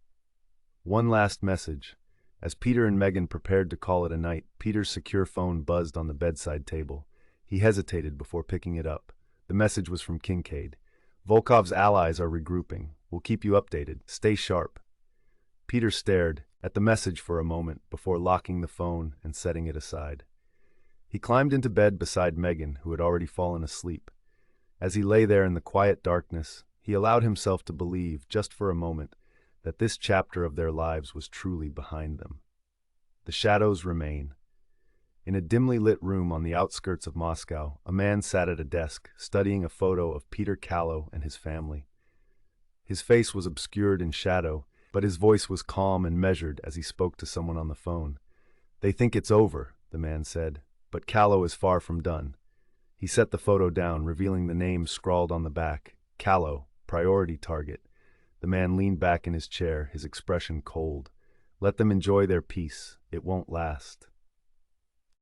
Speaker 1: One last message. As Peter and Megan prepared to call it a night, Peter's secure phone buzzed on the bedside table. He hesitated before picking it up. The message was from Kincaid. "Volkov's allies are regrouping. We'll keep you updated. Stay sharp." Peter stared at the message for a moment before locking the phone and setting it aside. He climbed into bed beside Megan, who had already fallen asleep. As he lay there in the quiet darkness, he allowed himself to believe, just for a moment, that this chapter of their lives was truly behind them. The shadows remain. In a dimly lit room on the outskirts of Moscow, a man sat at a desk, studying a photo of Peter Callow and his family. His face was obscured in shadow, but his voice was calm and measured as he spoke to someone on the phone. "They think it's over," the man said, "but Callow is far from done." He set the photo down, revealing the name scrawled on the back. "Callow, priority target." The man leaned back in his chair, his expression cold. "Let them enjoy their peace. It won't last."